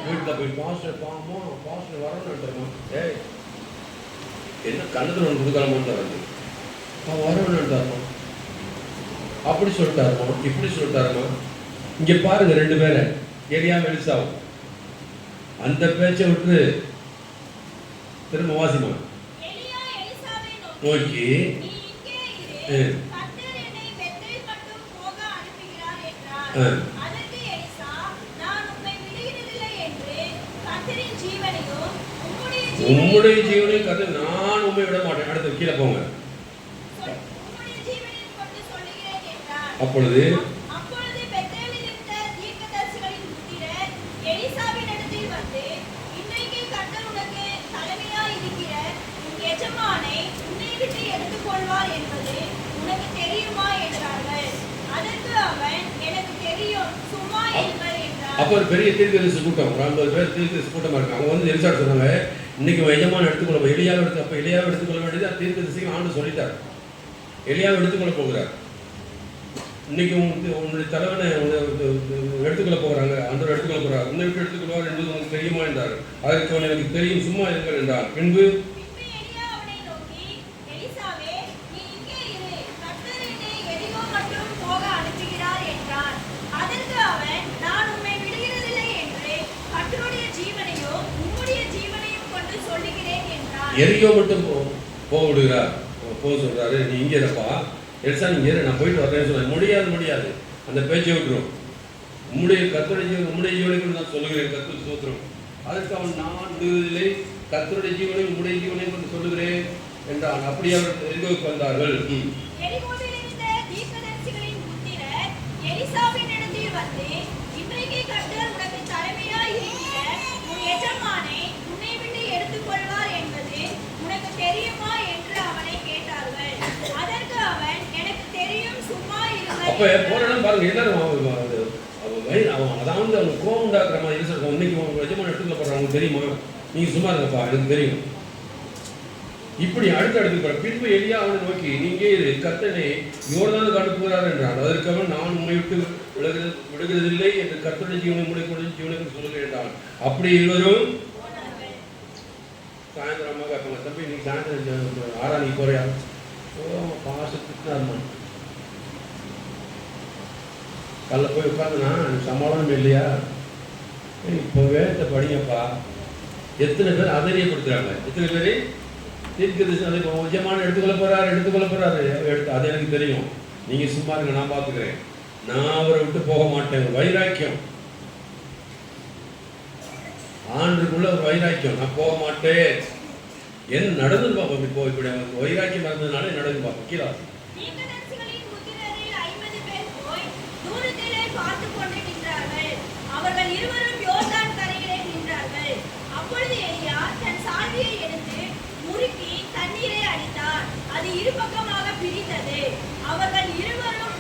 வீட்டில் போய் பாஸ்டர் வரணும்ன்றமா, ஏய் என்ன கண்ணத்தில் ஒன்று கொடுக்கலாமான்னு தராது, நான் வரணும்ன்றாருமா, அப்படி சொல்லிட்டாருமா, இப்படி சொல்லிட்டாருமா. இங்க பாருங்க ரெண்டு பேரை, எலியா எலிசாவும். அந்த பேச்சை விட்டு திரும்ப வாசிமா நோக்கி உம்முடைய ஜீவனையும் கத்து நான் உண்மை விட மாட்டேன். அடுத்து கீழே போங்க. அப்பொழுது அப்போ ஒரு பெரிய தீர்க்கதரிசி கூட்டம், ஒரு 50 பேர் தீர்க்கதரிசி கூட்டமாக இருக்கு. அவங்க வந்து எலிசா சொன்னாங்க, இன்னைக்கு எஜமான் எடுத்துக்கொள்ள எலியாவை எடுத்து, அப்போ எலியாவை எடுத்துக்கொள்ள வேண்டியது தீர்க்கதரிசிக்கு ஆண்டு சொல்லிட்டார். எலியாவை எடுத்துக்கொள்ள போகிறார். இன்னைக்கு உன்னுடைய தலைவனை எடுத்துக்கொள்ள போகிறாங்க, அந்த எடுத்துக்கொள்ள போகிறார். உன்னை விட்டு எடுத்துக்கொள்வார் என்பது உனக்கு தெரியுமா என்றார். அதற்கு அவன் எனக்கு தெரியும், சும்மா இருங்கள் என்றார். பின்பு எரியோ மட்டும் போக விடுகிறார், போக சொல்றாரு. நீ இங்கே இருப்பா எல்சா, நீங்க நான் போயிட்டு வரேன்னு சொன்னேன். முடியாது, அந்த பேச்சை விட்டுரும். உம்முடைய கர்த்தருடைய ஜீவன், உம்முடைய ஜீவனை நான் சொல்லுகிறேன், கர்த்தர் ஸ்தோத்திரம். அதற்கு அவன் நான் விடுவதில்லை, கர்த்தருடைய ஜீவனை உம்முடைய ஜீவனை கொண்டு சொல்லுகிறேன் என்றான். அப்படி அவர் எரிகோவுக்கு வந்தார்கள். அப்ப போறேன்னு பாருங்க, எல்லாரும் அவன் அதாவது அவங்க கோவம் உண்டாக்குற மாதிரி இருக்க. இன்னைக்கு அவங்க எஜமான எடுத்துக்கல போறாங்க, அவங்களுக்கு தெரியுமா? நீங்க சும்மா இருங்கப்பா, எனக்கு தெரியும். இப்படி அடுத்து பின்பு எலியா அவனை நோக்கி, நீங்க இரு, கர்த்தனை யோர்தானுக்கு அனுப்புகிறார் என்றான். அதற்கு அவன் நான் உண்மை விட்டு விடுகிறதில்லை என்று கர்த்தருடைய ஜீவனை முடிக்கொண்டு ஜீவனுக்கு சொல்லுகிறேன் என்றான். அப்படி இருவரும் சாயந்தரமாக கேட்பாங்க, தம்பி நீ சாயந்தரம் 6 மணிக்கு போறியா? பாசத்துக்கு கல்ல போய் உட்காந்துனா சமாதானம் இல்லையா? இப்போ வேதத்தை படிங்கப்பா. எத்தனை பேர் அதரியப்படுத்துறாங்க, எத்தனை பேர் தீர்க்கதரிசி அதை எஜமான எடுத்துக்கொள்ள போறாரு. அது எனக்கு தெரியும், நீங்க சும்மா இருங்க, நான் பார்த்துக்கிறேன், நான் அவரை விட்டு போக மாட்டேன். வைராக்கியம், ஆண்டுக்குள்ள ஒரு வைராக்கியம், நான் போக மாட்டேன். என்ன நடந்து பார்ப்போம். இப்போ இப்படி வைராக்கியம் நடந்ததுனால நடந்து பார்ப்போம். கீழே அவர்கள் இருவரும் யோர்தான் கரையிலே நின்றார்கள். அப்பொழுது எலியா தன் சால்வையை எடுத்து முறுக்கி தண்ணீரை அடித்தார். அது இருபக்கமாக பிரித்தது. அவர்கள் இருவரும்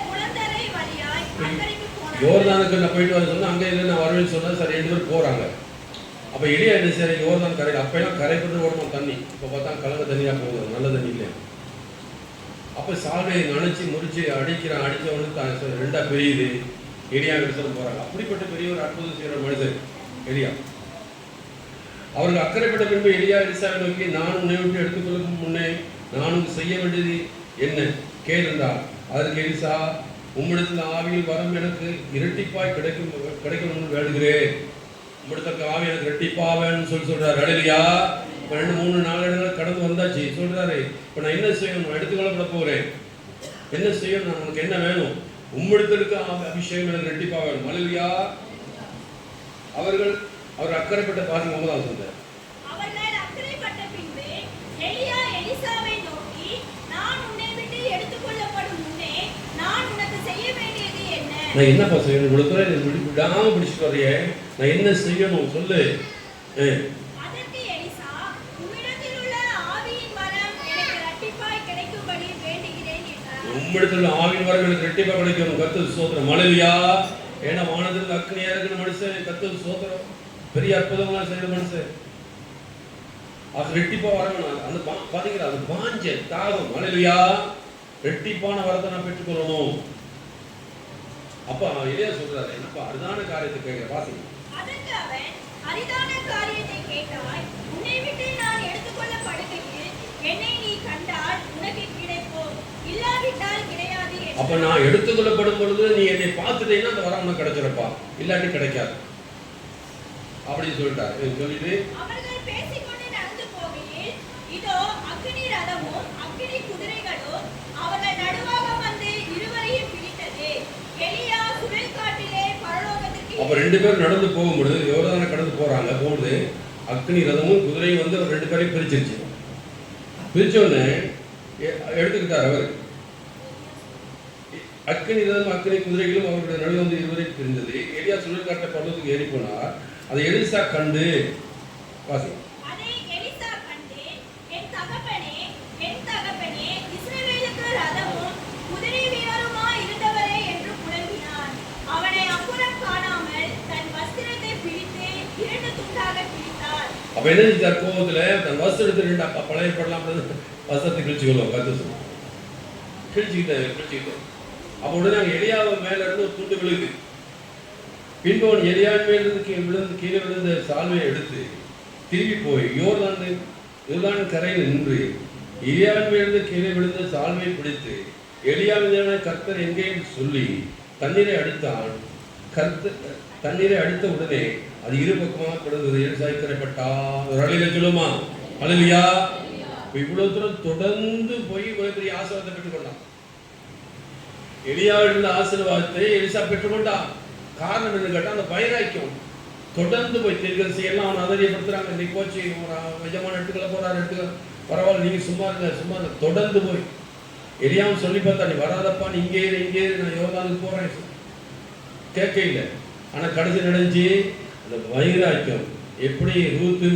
குளத்தரை வழியாய் அக்கறைக்கு போனார்கள். யோர்தானுக்கு நான் போயிட்டு வர சொன்னா, அங்கே இல்லை நான் வருவேன்னு சொன்னா சரி, 2 பேர் போறாங்க. அப்ப எலியா என்ன சரி யோர்தான் கரை, அப்பெல்லாம் கரை கொண்டு ஓடணும் தண்ணி. இப்போ பார்த்தா கலங்க தண்ணியா போகுது, நல்ல தண்ணி இல்லை. அப்ப சால்வையை நனைச்சி முறிச்சு அடிச்சவனுக்கு 2ஆ பிரியுது. எலியா எடுத்து போறாங்க. அப்படிப்பட்ட பெரிய ஒரு அற்புதம் செய்கிற மனிதர் எலியா. அவர்கள் அக்கறைப்பட்ட பின்பு எலியா எலிசாவை நோக்கி, நான் உன்னை விட்டு எடுத்துக்கொள்ளும் முன்னே நானும் செய்ய வேண்டியது என்ன கேளுந்தார். அதற்கு எலிசா, உம்மிடத்தில் ஆவியில் வரம் எனக்கு இரட்டிப்பாய் கிடைக்கணும்னு வேண்டுகிறேன். உம்மிடத்திற்கு ஆவி எனக்கு இரட்டிப்பாவேன்னு சொல்றாரு. அல்லேலூயா. 2, 3, 4 இடங்கள் கடந்து வந்தாச்சு சொல்றாரு. இப்போ நான் என்ன செய்யணும்? நான் எடுத்துக்கொள்ளப்பட போகிறேன், என்ன செய்யணும்? நான் உனக்கு என்ன வேணும்? உம்மிடத்திற்கு அபிஷேகம் எனக்கு ரெட்டிப்பா வேணும். அல்லேலூயா. அவர் அக்கறைப்பட்ட பாதி 9ஆவது சொன்னார். அவர்கள் அக்கறைப்பட்ட பின்பு எலியா எலிசாவை நோக்கி, நான் உன்னை விட்டு எடுத்துக்கொள்ளப்படும் முன்னே நான் உனக்கு செய்ய வேண்டியது என்ன? நான் என்னப்பா செய்யணும்? இவ்வளவு தூரம் விடாம பிடிச்சிட்டு வரையே, நான் என்ன செய்யணும் சொல்லு. அதற்கு எலிசா, உம்மிடத்தில் உள்ள ஆவியின் வரம் எனக்கு இரட்டிப்பாய் கிடைக்கும்படி வேண்டுகிறேன் என்றார். உம்மிடத்தில் ஆவியின் வரம் எனக்கு இரட்டிப்பாய் கிடைக்கணும். கர்த்தருக்கு ஸ்தோத்திரம். அல்லேலூயா. ஏன்னா வானத்தில் அக்னியா இருக்கிற மனுஷன், கர்த்தருக்கு ஸ்தோத்திரம், பெரிய அற்புதங்களாம் செய்யற மனுஷன். அது ரெட்டிப்பா வரணும். அந்த பாத்தீங்களா, அது வாஞ்ச தாகம். அல்லேலூயா. ரெட்டிப்பான வரத்தை நான் பெற்றுக்கொள்ளணும். அப்ப எலியா சொல்றாரு, என்னப்பா அரிதான காரியத்தை கேட்கிற வாசி. அதற்கு அவன், அரிதான காரியத்தை கேட்டாய், உன்னை விட்டு நான் எடுத்துக்கொள்ளப்படுகையில் என்னை நீ கண்டால் உனக்கு கிடைப்போம், இல்லாவிட்டால் கிடையாது. அப்ப நான் எடுத்துக்கொள்ளப்படும் பொழுது நீ என்னை பார்த்துட்டீங்கன்னா அந்த வரம் உனக்கு கிடைச்சிருப்பா, இல்லாட்டி கிடைக்காது அப்படின்னு சொல்லிட்டாரு. சொல்லிட்டு அவர்கள் பேசிக்கொண்டு நடந்து போகையில் இதோ அக்கினி ரதமும் அக்கினி குதிரைகளும் அவர்கள் நடுவாக வந்து இருவரையும் பிடித்தது. எலியா சுழல் காட்டிலே பரலோகத்திற்கு. அப்ப 2 பேரும் நடந்து போகும்பொழுது யோர்தானை கடந்து போறாங்க. போகுது அக்னி ரதமும் குதிரையும் வந்து 2 பேரையும் பிரிச்சிருச்சு. பிரிச்ச உடனே எடுத்துக்கிட்டார் அவர். அக்னி ரதம் அக்னி குதிரைகளும் அவருடைய நடுவில் வந்து இருவரையும் பிரிந்தது. எலியா சுழல் காட்ட பர்வதத்துக்கு ஏறி போனார். அதை எலிசா கண்டு வாசி. அதை எலிசா கண்டு, என் தகப்பனே இஸ்ரவேலுக்கு ரதமும் குதிரை வீரருமாய் இருந்தவரே என்று புலம்பினான். அவனை அப்புறம் காணாமல் தன் வஸ்திரத்தை பிடித்து 2 துண்டாக பிரித்தார். அப்ப என்ன செஞ்சார்? கோபத்துல தன் வஸ்திரத்தை 2 பழைய படலாம் வஸ்திரத்தை கிழிச்சுக்கொள்ளும். கத்து கிழிச்சுக்கிட்டேன். அப்ப உடனே எலியாவை மேல இருந்து ஒரு துண்டு விழுது. பின்பு அவன் எலியாவின் மேல் இருந்து கீழே விழுந்த சால்வையை எடுத்து திரும்பி போய் யோர்தான் கரையில் நின்று எலியாவின் மேலிருந்து கீழே விழுந்த சால்வையை பிடித்து எலியாவின் கர்த்தர் எங்கே சொல்லி தண்ணீரை அடித்தான். தண்ணீரை அடித்த உடனே அது 2 பக்கமாக கிடந்தது. எலிசாய் கரைப்பட்டான். ஒரு அழில சொல்லுமா? அல்லேலூயா. இவ்வளவு தூரம் தொடர்ந்து போய் இவ்வளவு பெரிய ஆசீர்வாதத்தை பெற்றுக்கொண்டான். எலியாவில் இருந்த ஆசீர்வாதத்தை எலிசா பெற்றுக்கொண்டான். காரணம் என்ன கேட்டால் அந்த வைராக்கியம். தொடர்ந்து போய் தீர்க்கதரிசி எல்லாம் அவனை ஆதரியப்படுத்துறாங்க. இன்னைக்கு போச்சு எஜமான எடுத்துக்கல போறாரு, எடுத்துக்க பரவாயில்ல, நீங்க சும்மா இருங்க. தொடர்ந்து போய் எலியாவும் சொல்லி பார்த்தா, நீ வராதப்பா, நீ இங்கே நான் யோர்தானுக்கு போறேன் கேட்க இல்லை. ஆனா கடைசி நடந்துச்சு அந்த வைராக்கியம். எப்படி ரூத்து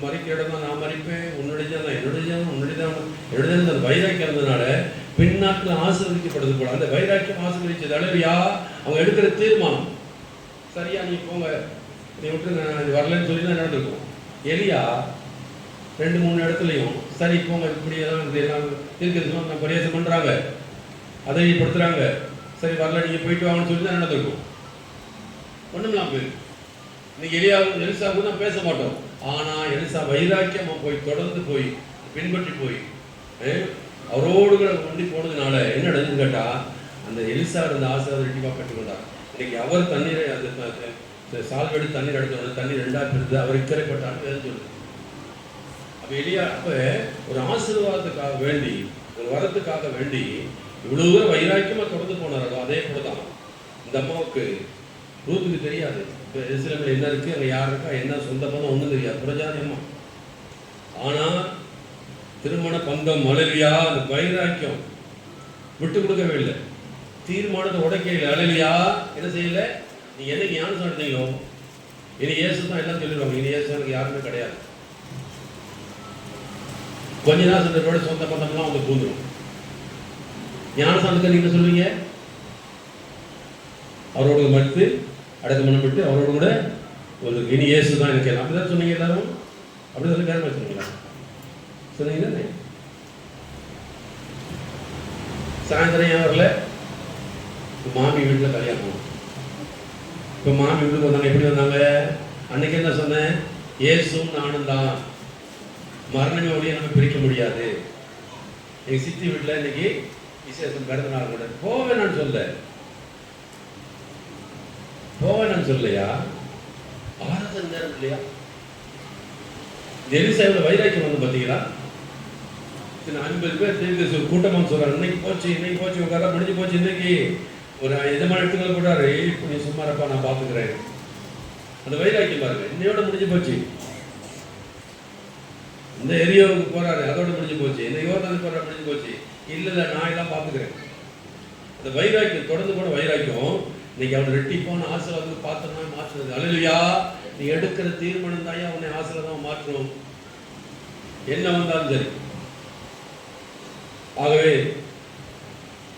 மறிக்கிற இடம் தான் நான் மறிப்பேன், என்னுடைய அந்த வைராக்கியம் இருந்ததுனால பின்னாட்டில் ஆசீர்வதிக்கப்படுது போல. அந்த வைராக்கியம் ஆசீர்வதிச்சது. அல்லேலூயா. அவங்க எடுக்கிற தீர்மானம் சரியா, நீ போங்க, நீ விட்டு நான் வரலன்னு சொல்லி தான் நடந்திருக்கும். எலியா 2-3 இடத்துலையும் சரி போங்க, இப்படி எல்லாம் தீர்க்கதரிசனம் நான் பரியாசம் பண்றாங்க, அதைப்படுத்துறாங்க, சரி வரல நீங்க போயிட்டு வாங்கன்னு சொல்லி தான் நடந்திருக்கும். ஒண்ணுமில்லாம் போயிருக்கு. இன்னைக்கு எலிசாவுக்கு தான் பேச மாட்டோம். ஆனா எலிசா வைராக்கியமா போய் தொடர்ந்து போய் பின்பற்றி போய் அவரோடு கூட ஒண்டி போனதுனால என்ன நடந்துன்னு கேட்டா, அந்த எலிசா இருந்த ஆசீர்வாதம் ரெட்டிப்பாக பெற்றுக்கொண்டார். இன்னைக்கு அவர் தண்ணீரை அந்த சால்வெடி தண்ணீர் எடுத்த தண்ணீர் 2ஆக பிரிந்து அவர் இக்கரைப்பட்டான்னு சொல்லுது. அப்ப எலியா அப்ப ஒரு ஆசீர்வாதத்துக்காக வேண்டி, ஒரு வரத்துக்காக வேண்டி இவ்வளவு தூரம் வைராக்கியமா தொடர்ந்து போனாரோ அதே போலதான் இந்த அம்மாவுக்கு ரூத்துக்கு தெரியாது எருசலேமில் என்ன இருக்கு, அங்க யார் இருக்கா, என்ன சொந்த பந்தம் ஒண்ணும் தெரியாது, புறஜாதி அம்மா. ஆனா திருமண பந்தம் அல்லேலூயா, அந்த வைராக்கியம் விட்டு கொடுக்கவே இல்லை. தீர்மானத்தை உடைக்கல. அல்லேலூயா. என்ன செய்யல? நீங்க என்னைக்கு ஞானம் எடுத்தீங்களோ இனி இயேசு தான் எல்லாம் சொல்லிடுவாங்க. இனி இயேசு எனக்கு யாருமே கிடையாது. கொஞ்ச நாள் சொல்றதோட சொந்த பந்தம்லாம் வந்து பூந்துடும். ஞானசானத்துக்கு நீங்க சொல்லுவீங்க, அவரோட மறுத்து அடக்கம் பண்ணப்பட்டு அவரோட கூட ஒரு இனி இயேசு தான் எனக்கு எல்லாம். அப்படிதான் சொன்னீங்க எல்லாரும்? அப்படி சொல்லி பேர் சொன்னீங்களா? சொன்னீங்க தானே? சாயந்தரம் ஏன் வரல? மாமி வீட்டில் கல்யாணம். இப்போ மாமி வீட்டுக்கு வந்தாங்க. எப்படி வந்தாங்க? அன்னைக்கு என்ன சொன்னேன்? இயேசும் நானும் தான், மரணமே ஒழிய நம்ம பிரிக்க முடியாது. எங்க சித்தி வீட்டில் இன்னைக்கு விசேஷம், பிறந்த நாள் கூட போவேன் நான் சொல்லலையா? ஆராதனை நேரம் இல்லையா? எலிசாவில் வைராக்கியம் வந்து பார்த்தீங்களா? 50 பேர் தெரிஞ்சு கூட்டமாக சொல்றாங்க, இன்னைக்கு போச்சு உங்க கதை முடிஞ்சு போச்சு. இன்னைக்கு ஒரு எஜமான இடத்துக்கு போட்டாரு, இப்போ நீ சும்மா இருப்பா, நான் பார்த்துக்கிறேன். அந்த வைராக்கியம் பாருங்க, இன்னையோட முடிஞ்சு போச்சு. இந்த எரியோவுக்கு போறாரு, அதோட முடிஞ்சு போச்சு. இந்த யோர்தானுக்கு போறாரு, முடிஞ்சு போச்சு. இல்லை நான் எல்லாம் பார்த்துக்கிறேன். அந்த வைராக்கியம் தொடர்ந்து போன வைராக்கியம் இன்னைக்கு அவனை ரெட்டிப்பான ஆசீர்வாதத்துக்கு பார்த்தோம்னா மாற்றுறது. அல்லேலூயா. நீ எடுக்கிற தீர்மானம் தாயா அவனை ஆசீர்வாதம் மாற்றணும், என்ன வந்தாலும் சரி. ஆகவே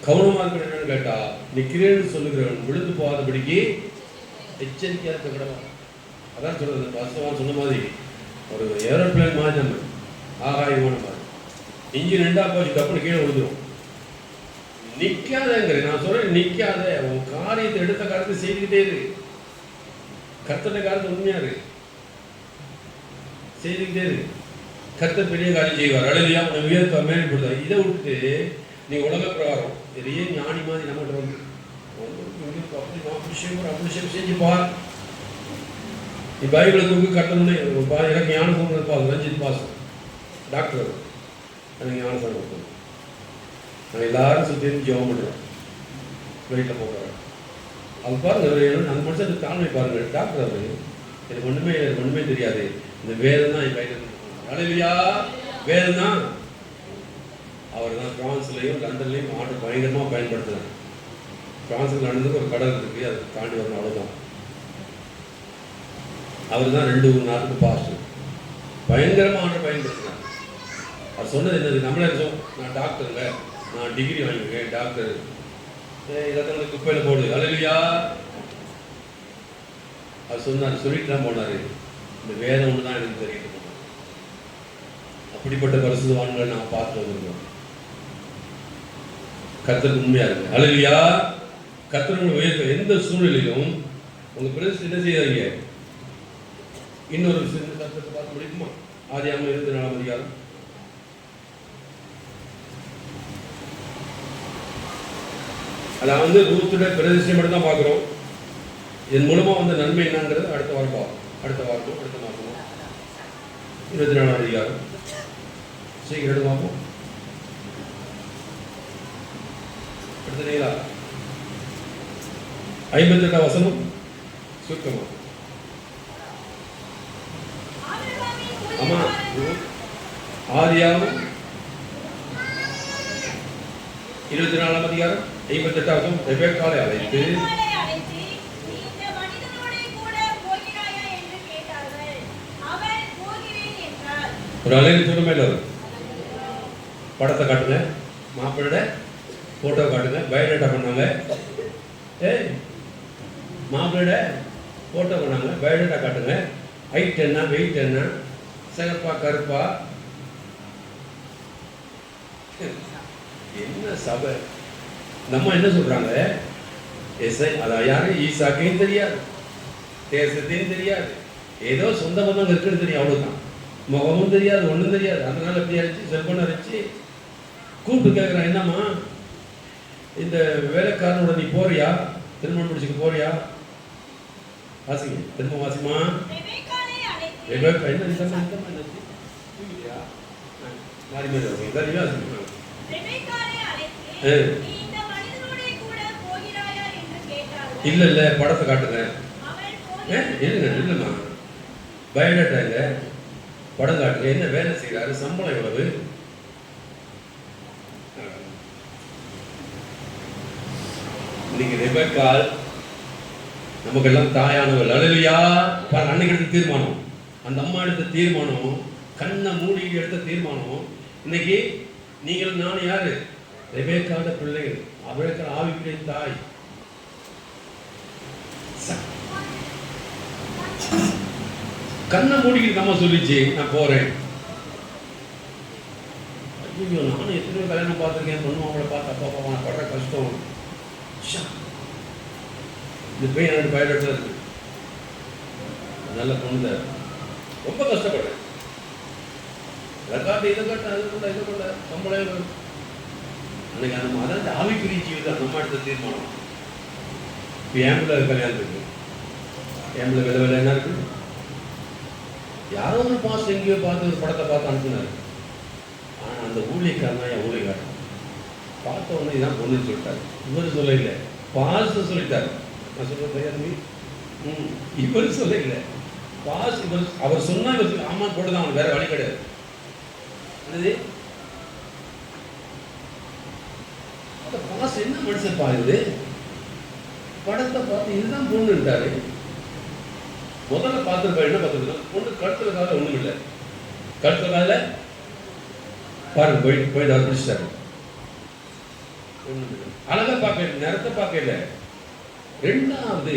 கவனமா இருக்கணும். என்னன்னு கேட்டா, நிக்கிறேன்னு சொல்லுகிறவன் விழுந்து போகாதபடிக்கு எச்சரிக்கையா இருக்க கூடாது. அதான் சொல்றது, பசவான் சொன்ன மாதிரி ஒரு ஏரோப்ளேன் மாதிரி நம்ம ஆகாயமான மாதிரி இன்ஜின் 2ஆ போச்சு, கப்பல் கீழே விழுந்துடும். நிக்காதங்கிற நான் சொல்றேன், நிக்காத. உன் காரியத்தை எடுத்த காரியத்தை செய்துக்கிட்டே இரு. கர்த்தருடைய காரியத்தை உண்மையா இரு, செய்துக்கிட்டே இரு. கர்த்தர் பெரிய காரியம் செய்வார். அழலியா உன்னை உயர்த்த மேம்படுத்தார். இதை விட்டுட்டு நீ உலக பிரகாரம் பெரிய ஞானி மாதிரி நம்மகிட்ட வந்து அப்படி செஞ்சு பார். நீ பைபிளை தூக்கி கட்டணும்னு எனக்கு ஞானம் பாஸ் ரஞ்சித் பாஸ் டாக்டர் எனக்கு ஞானம் கொடுக்கணும். நான் எல்லாரும் சுற்றி ஜெபம் பண்ணுறோம், வீட்டில் போகிறேன். அது பாருங்க, அந்த மனுஷன் தாழ்மை பாருங்க. டாக்டர் அவர் எனக்கு ஒன்றுமே தெரியாது. இந்த வேதம் தான் என் கையில் அழலியா வேதம் தான். அவர் தான் பிரான்ஸ்லையும் லண்டன்லையும் ஆர்டர் பயங்கரமாக பயன்படுத்துகிறார். பிரான்ஸில் லண்டனுக்கு ஒரு கடல் இருக்குது, அதை தாண்டி வரணும், அவ்வளோதான். அவர் தான் 2 நாட்டுக்கு பாஸ்டர். பயங்கரமாக ஆர்டர் பயன்படுத்துகிறார். அவர் சொன்னது என்னது? நம்மளே நான் டாக்டருங்க, நான் டிகிரி வாங்கியிருக்கேன் டாக்டர், இதெல்லாம் குப்பையில் போடு. அழலியா அவர் சொன்னார், சொல்லிட்டு தான் போனார். இந்த வேதம் ஒன்று தான் எனக்கு தெரியுது. அப்படிப்பட்ட பரிசுத்தவான்களை நான் பார்த்து வந்திருக்கோம். கர்த்தர் உண்மையா இருக்கு. அல்லேலூயா. கர்த்தர் உங்களை உயர்த்த எந்த சூழ்நிலையிலும் உங்க பிரதேசம் என்ன செய்யாதீங்க. இன்னொரு சின்ன கர்த்தத்தை பார்க்க முடியுமா? ஆதியாகமம் 24ஆம் அதிகாரம். அதாவது ரூத்துடைய பிரதேசம் மட்டும் தான் பார்க்குறோம். இதன் மூலமா வந்த நன்மை என்னங்கிறது அடுத்த வாரம் பார்ப்போம். அடுத்த மாதம் 24ஆம் அதிகாரம் சீக்கிரம் பார்ப்போம். அடுத்த 58ஆம் வசனம் சுருக்கமா. ஆமா, ஆதியாகமம் 24ஆம் அதிகாரம் 58ஆம் வசனம். ரெபெக்காளை அழைத்து ஒரு அலையில் சொல்லுமே எல்லாரும் படத்தை காட்டுங்க, மாப்பிள்ளோட போட்டோ காட்டுங்க, பயோடேட்டா பண்ணாங்க. மாப்பிள்ளோட போட்டோ பண்ணாங்க, பயோடேட்டா காட்டுங்க. ஹைட் என்ன, வெயிட் என்ன, சிகப்பா கருப்பா, என்ன சபை. நம்ம என்ன சொல்றாங்க? அதான் யாரு ஈசாக்கையும் தெரியாது, தேசத்தையும் தெரியாது, ஏதோ சொந்த பந்தம் இருக்குன்னு தெரியும், அவ்வளவுதான். முகமும் தெரியாது, ஒன்றும் தெரியாது. அதனால எப்படி அடிச்சு செல்போன் அடிச்சு கூப்பிட்டு கேட்குறான், என்னம்மா இந்த வேலைக்காரனோட நீ போறியா, திருமணம் முடிச்சுக்க போறியா? வாசிங்க, திரும்ப வாசிமா. இல்ல இல்ல படத்தை காட்டுங்க. இல்லைம்மா, பயோடேட்டா இல்லை, படம் காட்டுங்க. என்ன வேலை செய்யறாரு, சம்பளம் எவ்வளவு? இன்னைக்கு ரெபெக்காள் நமக்கெல்லாம் தாயானவள். அல்லேலூயா. அன்னைக்கு எடுத்த தீர்மானம், அந்த அம்மா எடுத்த தீர்மானம், கண்ணை மூடி எடுத்த தீர்மானம். இன்னைக்கு நீங்கள் நான் யாரு? ரெபெக்காளோட பிள்ளைகள், அவளுக்கு ஆவிக்குரிய தாய். கண்ணை மூடிக்கிட்டு நம்ம சொல்லிச்சு, நான் போறேன். ஐயோ, நானும் எத்தனையோ கல்யாணம் பார்த்துருக்கேன், பொண்ணு அவளை பார்த்து அப்பா அப்பா நான் படுற கஷ்டம். இந்த பெயின் எனக்கு பயோடேட்டா இருக்கு, நல்ல பொண்ணு தான், ரொம்ப கஷ்டப்படுறேன். அதை காட்டு, இதை காட்டு, அதை கொண்ட, இதை கொண்ட, சம்பளம். அன்னைக்கு அந்த அதாவது ஆவிக்குரிய ஜீவிதம் நம்ம எடுத்த தீர்மானம். இப்போ ஏம்பிள கல்யாணம் இருக்கு, ஏம்பிள விலை விலை என்ன இருக்கு? யாரோ ஒரு பாஸ் எங்கேயோ பார்த்து ஒரு படத்தை பார்த்து அனுப்புனாரு. ஆனால் அந்த ஊழியக்காரன் என் ஊழியக்காரன் பார்த்த உடனே இதான் பொண்ணுன்னு சொல்லிட்டாரு. இவர் சொல்ல இல்லை, பாஸ் சொல்லிட்டாரு. நான் சொல்ல தெரியாது, இவர் சொல்ல இல்லை, பாஸ். இவர் அவர் சொன்னா இவர் ஆமா போட்டுதான், அவனுக்கு வேற வழி கிடையாது. அந்த பாஸ் என்ன மனுஷன் பாருது, படத்தை பார்த்து இதுதான் பொண்ணுட்டாரு. முதல்ல பார்த்துருப்பா, என்ன பார்த்துருக்கோம், பொண்ணு கழுத்துல கால ஒண்ணும் இல்லை, கழுத்துல கால பாருங்க போயிட்டு அவர் பிடிச்சிட்டாரு. அழகா பார்க்க, நிறத்தை பார்க்கல. ரெண்டாவது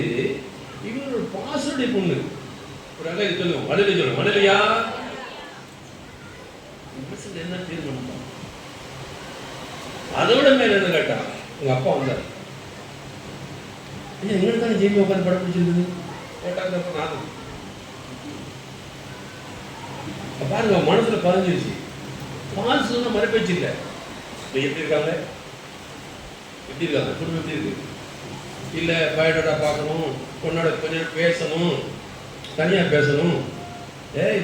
இவர் ஒரு பாசுடைய பொண்ணு, ஒரு அழகு சொல்லுவோம், அழகு சொல்லுவோம், அழலையா என்ன தீர்மானம். அதோட மேல என்ன கேட்டா, எங்கள் அப்பா வந்தார். ஐயா எங்களுக்கு தானே ஜெயிமை உட்காந்து படம் பிடிச்சிருக்குது போட்டாங்க. நான் பாருங்க மனசில் பதிஞ்சிருச்சு. பால் சொன்னால் மறுபேச்சு இல்லை. நீ எப்படி இருக்காங்க, எப்படி இருக்காங்க, குடும்பம் எப்படி இருக்கு, இல்லை பயோடேட்டா பார்க்கணும், பொண்ணோட கொஞ்சம் பேசணும், தனியாக பேசணும். ஏய்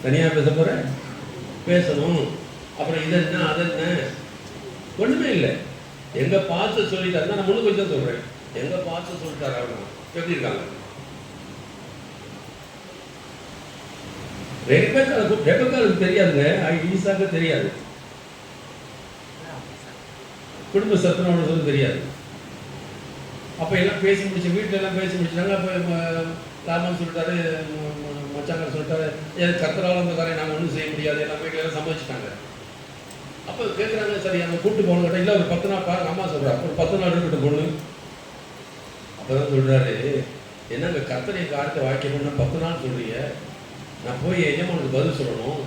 தனியாக பேச போகிற, பேசணும். அப்புறம் இது என்ன அது என்ன, ஒன்றுமே இல்லை. எங்கள் பார்த்து சொல்லிட்டாரு. நான் முன்னு கொஞ்சம் சொல்கிறேன். எங்கள் பார்த்து சொல்லிட்டாரு. அவங்க எப்படி இருக்காங்க. ரெபக்காவுக்கு தெரியாதுங்க, ஈசாக்கு தெரியாது. குடும்ப சத்தனோட சொல்ல தெரியாது. அப்போ எல்லாம் பேசி முடிச்சு, வீட்டில் எல்லாம் பேசி முடிச்சாங்க. அப்போ லாபம் சொல்லிட்டாரு, மச்சாங்க சொல்லிட்டாரு, ஏன் கர்த்தரால் அந்த காரியம் நாங்கள் ஒன்றும் செய்ய முடியாது, எல்லாம் வீட்டில் எல்லாம் சமாளிச்சுட்டாங்க. அப்போ கேட்குறாங்க, சரி அங்கே கூப்பிட்டு போகணும் கேட்டால், இல்லை ஒரு 10 நாள் பாருங்க. அம்மா சொல்கிறார் ஒரு 10 நாள் இருக்கட்டும் பொண்ணு. அப்போ தான் சொல்கிறாரு, என்னங்க கர்த்தரை காரியத்தை வாக்கிய பண்ண 10 நாள் சொல்கிறீங்க, நான் போய் எஜமானுக்கு பதில் சொல்லணும்,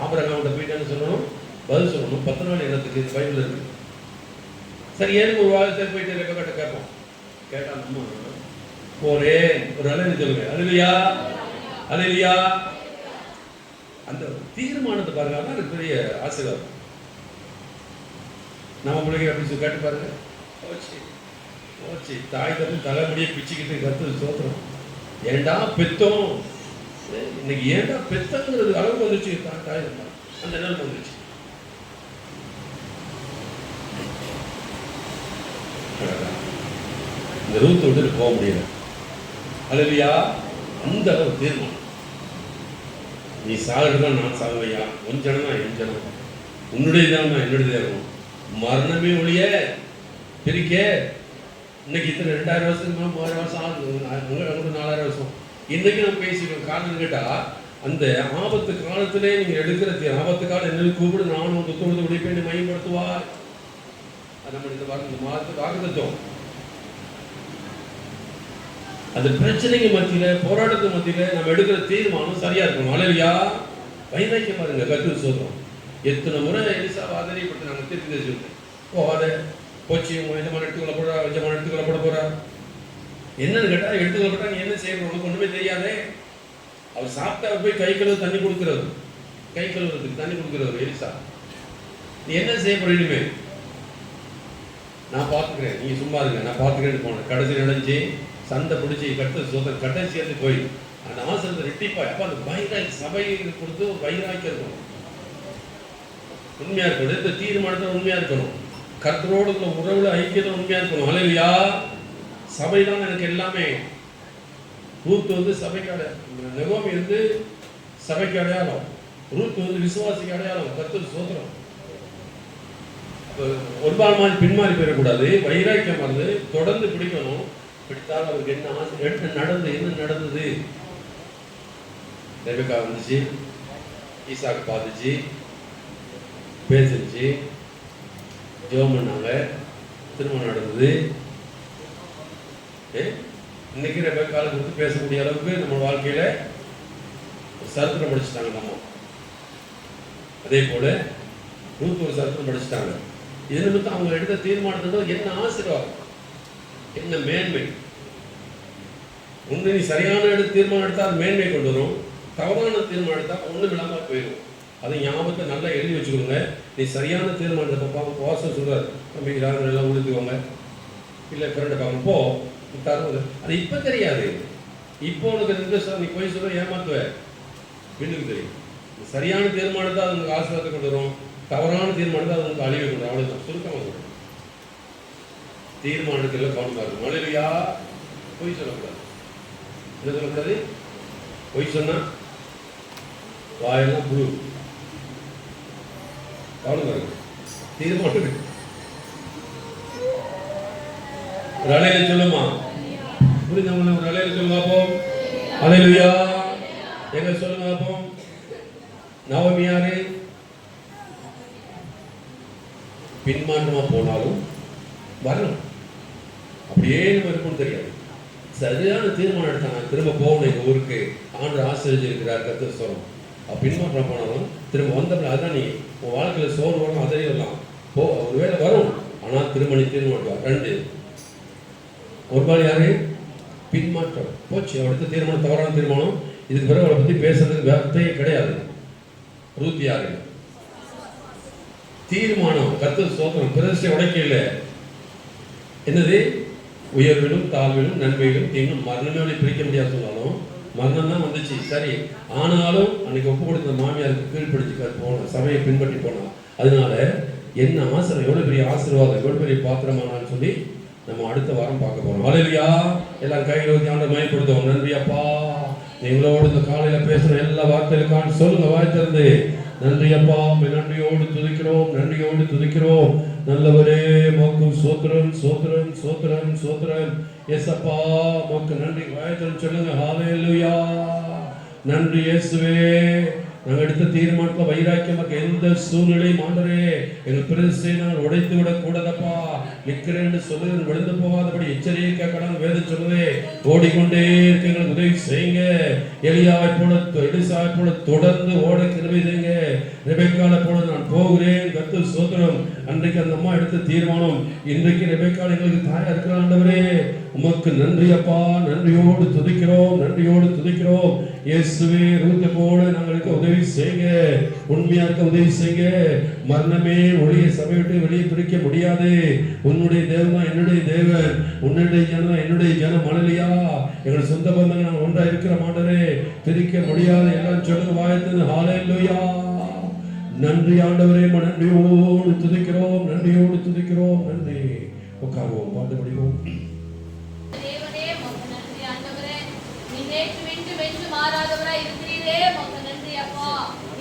ஆபிரகாம்கிட்ட போயிட்டேன்னு சொல்லணும், பதில் சொல்லணும். 10 நாள் என்னத்துக்கு பைபிள் இருக்கு. சரி ஏன்னு ஒரு வாரத்தில் போயிட்டு ரெபக்காட்ட கேட்போம். கேட்டா நம்ம போறேன் ஒரு அலைன்னு சொல்லுங்க. அல்லேலூயா அல்லேலூயா. அந்த தீர்மானத்தை பாருங்க, அதான் எனக்கு பெரிய ஆசீர்வாதம். நம்ம பிள்ளைங்க அப்படி கேட்டு பாருங்க. போச்சு போச்சு, தாய் தந்து தலைமுடியை பிச்சுக்கிட்டு கத்து சோத்திரம். ஏண்டா பெத்தோம், இன்னைக்கு ஏண்டா பெத்தங்கிறது அளவுக்கு வந்துச்சு. தாய் அந்த நிலைமை வந்துச்சு. இந்த ரூத்தை விட்டு போக முடியல. அல்லேலூயா. அந்த அளவு தீர்மானம். நீ சாகிறதா நான் சாகுவையா, உன் ஜனமா என் ஜனம், உன்னுடைய ஜனமா என்னுடைய ஜனம், மரணமே ஒழிய பிரிக்க. இன்னைக்கு இத்தனை 2000 வருஷத்துக்கு மேலே 3000 வருஷம் ஆகுது, அங்கே 4000 வருஷம். இன்னைக்கு நம்ம பேசிடுவோம். காரணம் கேட்டால் அந்த ஆபத்து காலத்திலே நீங்கள் எடுக்கிற ஆபத்து காலம் என்ன கூப்பிடு, நானும் உங்கள் தொழுது உடைப்பேன் மையப்படுத்துவார். அது நம்ம இந்த மாதத்துக்கு வாக்குத்தத்தம். அந்த பிரச்சனைக்கு மத்தியில், போராட்டத்துக்கு மத்தியில் நம்ம எடுக்கிற தீர்மானம் சரியா இருக்கணும். அல்லேலூயா. வைராக்கியம் பாருங்க, கர்த்தர் சொல்றோம். எத்தனை முறை எலிசா ஆதரிப்பட்டு நாங்கள் தீர்த்து சொல்றேன். அதை போச்சு, உங்க எஜமான எடுத்துக்கொள்ள போறா, எஜமான எடுத்துக்கொள்ள போட போறா. என்னன்னு கேட்டால் எடுத்துக்கொள்ளப்பட்டா நீ என்ன செய்யணும், உனக்கு ஒன்றுமே தெரியாதே. அவர் சாப்பிட்டா போய் கை கழுவு தண்ணி கொடுக்குறது, கை கழுவுறதுக்கு தண்ணி கொடுக்குறது எலிசா. நீ என்ன செய்ய போற இனிமே, நான் பார்த்துக்கிறேன், நீங்க சும்மா இருங்க, நான் பார்த்துக்கிறேன்னு போனேன். கடைசி நடந்துச்சு, சண்டை பிடிச்சி கட்ட சொந்த கடைசி சேர்ந்து போய் அந்த ஆசிரியத்தை ரெட்டிப்பாய். அப்போ அந்த வைராக்கி சபையை கொடுத்து ஒரு வைராக்கி இருக்கணும், உண்மையா இருக்கணும். இந்த தீர்மானத்தில் உண்மையா இருக்கணும், கர்த்தரோடு உறவுல ஐக்கியத்தில் உண்மையா இருக்கணும். அல்லேலூயா. சபை தான் எனக்கு எல்லாமே. ரூத் வந்து சபைக்கு அடையாளம், நெகோமி வந்து சபைக்கு அடையாளம், ரூத் வந்து விசுவாசிக்கு அடையாளம். கர்த்தர் சோதரம். ஒரு பால் மாதிரி பின்மாறி போயிடக்கூடாது, வைராக்கியம் வந்து தொடர்ந்து பிடிக்கணும். பிடித்தால் அவருக்கு என்ன ஆசை, என்ன நடந்தது. ரெபெக்கா வந்துச்சு, ஈசாக்கு பார்த்துச்சு, பேசிச்சு, ஜெபம் பண்ணாங்க, திருமணம் நடந்தது. இன்னைக்கு ரெபெக்கால கொடுத்து பேசக்கூடிய அளவுக்கு நம்ம வாழ்க்கையில சரித்திரம் படிச்சுட்டாங்க. நம்ம அதே போல ரூத் ஒரு சரித்திரம் படிச்சுட்டாங்க. இது நிமித்தம் அவங்க எடுத்த தீர்மானத்தோட என்ன ஆசீர்வாதம், என்ன மேன்மை. ஒன்று நீ சரியான தீர்மானம் எடுத்தால் மேன்மை கொண்டு வரும், தவறான தீர்மானம் எடுத்தால் ஒன்றும் இல்லாமல் போயிடும். அதை ஞாபகத்தை நல்லா எழுதி வச்சுக்கோங்க. நீ சரியான தீர்மானத்தை பார்ப்பாங்க. வாசல் சொல்றாரு, நம்ம யாரும் எல்லாம் உழுத்துக்கோங்க, இல்லை ஃப்ரெண்டை பார்க்கணும் போ தருவது. அது இப்போ தெரியாது. இப்போ உனக்கு இன்ட்ரெஸ்ட், நீ போய் சொல்ல ஏமாத்துவ, வீட்டுக்கு தெரியும். சரியான தீர்மானத்தை அது உங்களுக்கு ஆசீர்வாதத்தை கொண்டு வரும், தவறான தீர்மானத்தை அது உங்களுக்கு அழிவை கொண்டு வரும். அவ்வளோதான் சுருக்கமாக சொல்றேன். தீர்மானத்துல கவனமா இருக்கும். அல்லேலூயா. பொய் சொல்லக்கூடாது. என்ன சொல்லக்கூடாது? பொய் சொன்னா வாயெல்லாம் புழு. கவனமா இருக்கு. தீர்மானம் ஒரு அலையில சொல்லுமா, புரிஞ்சவங்க ஒரு அலையில சொல்லுங்க பார்ப்போம். அல்லேலூயா. எங்க சொல்லுங்க பார்ப்போம். நவமி யாரு? பின்மாற்றமா போனாலும் வரணும். அப்படியே நம்ம இருக்கும்னு தெரியாது. சரியான தீர்மானம் எடுத்தாங்க, திரும்ப போகணும் எங்கள் ஊருக்கு, ஆண்டு ஆசிரியர் கர்த்தர் சொல்லும். பின்மாற்றம் போனாலும் திரும்ப வந்தப்ப, அதான் நீ உன் வாழ்க்கையில் சோறு வரணும், அதே வரலாம் போ, ஒருவேளை வரும். ஆனால் திருமணத்தில் மாட்டுவார். 2 ஒரு நாள் யாரு பின்மாற்றம் போச்சு. அவளுக்கு தீர்மானம் தவறான தீர்மானம். இதுக்கு பிறகு அவளை பற்றி பேசுறதுக்கு வார்த்தையே கிடையாது. ரூத் யாரு தீர்மானம் கர்த்தர் ஸ்தோத்திரம் பிரதிஷ்டை உடைக்கல. என்னது உயர்விலும் தாழ்விலும் நன்மையிலும் தீங்கும் மரணமே பிரிக்க முடியாது சொன்னாலும் மரணம் தான் வந்துச்சு. சரி, ஆனாலும் அன்னைக்கு ஒப்பு கொடுத்த மாமியாருக்கு கீழ்பிடிச்சு போனோம், சபையை பின்பற்றி போனோம். அதனால என்ன ஆசிரம், எவ்வளவு பெரிய ஆசீர்வாதம், எவ்வளவு பெரிய பாத்திரமானான்னு சொல்லி நம்ம அடுத்த வாரம் பார்க்க போறோம். ஹல்லேலூயா. எல்லாம் கையில் ஊற்றி ஆண்டவரை மகிமைப்படுத்துவோம். நன்றி அப்பா, எங்களோடு இந்த காலையில பேசுற எல்லா வார்த்தைகளுக்கான சொல்லுங்க வாய் திறந்து. நன்றி அப்பா, நன்றியோடு துதிக்கிறோம், நன்றியோடு துதிக்கிறோம். நல்லவரே மோக்கு சோத்திரம் சோத்திரம் சோத்திரம் சோத்திரம். எஸ் அப்பா மோக்கு நன்றி. வாய் திறந்து சொல்லுங்க ஹல்லேலூயா. நன்றி இயேசுவே. நாங்கள் எடுத்த தீர்மானத்தில் வைராக்கியமாக எந்த சூழ்நிலையும் ஆண்டவரே எங்கள் பிரதிஷ்டை நாங்கள் உடைத்து விட கூடாதப்பா. நிற்கிறேன்னு சொல்லுங்க, விழுந்து போகாதபடி எச்சரிக்கை கடன் வேதம் சொல்லுதே. ஓடிக்கொண்டே இருக்க எங்களுக்கு உதவி செய்யுங்க. எலியாவை போல எலிசாவை போல தொடர்ந்து ஓட கிருபை செய்யுங்க. ரெபெக்காலை போல நான் போகிறேன். கர்த்தர் ஸ்தோத்திரம். அன்றைக்கு அந்த அம்மா எடுத்த தீர்மானம் இன்றைக்கு ரெபெக்கால் எங்களுக்கு தாயா இருக்கிற ஆண்டவரே உமக்கு நன்றி அப்பா. நன்றியோடு துதிக்கிறோம், நன்றியோடு துதிக்கிறோம். இயேசுவே ரூத்தை போல நாங்களுக்கு உதவி செய்யுங்க, உண்மையா இருக்க உதவி செய்யுங்க. மரணமே ஒளியை சபை விட்டு வெளியே பிரிக்க முடியாது. உன்னுடைய தேவன் தான் என்னுடைய தேவன், உன்னுடைய ஜனம் என்னுடைய ஜனம். மணலியா எங்கள் சொந்த பந்தங்கள் நாங்கள் ஒன்றா இருக்கிற மாட்டரே பிரிக்க முடியாது. எல்லாம் சொல்லுங்க வாயத்தின் ஹல்லேலூயா. நன்றி ஆண்டவரே, நன்றியோடு துதிக்கிறோம், நன்றியோடு துதிக்கிறோம். நன்றி. உட்காருவோம், பாட்டு படிப்போம். தேவனே உமக்கு நன்றி ஆண்டவரே. நீ நேற்று வென்று மாறாதவராய் இருக்கிறீரே, உமக்கு நன்றி அப்பா.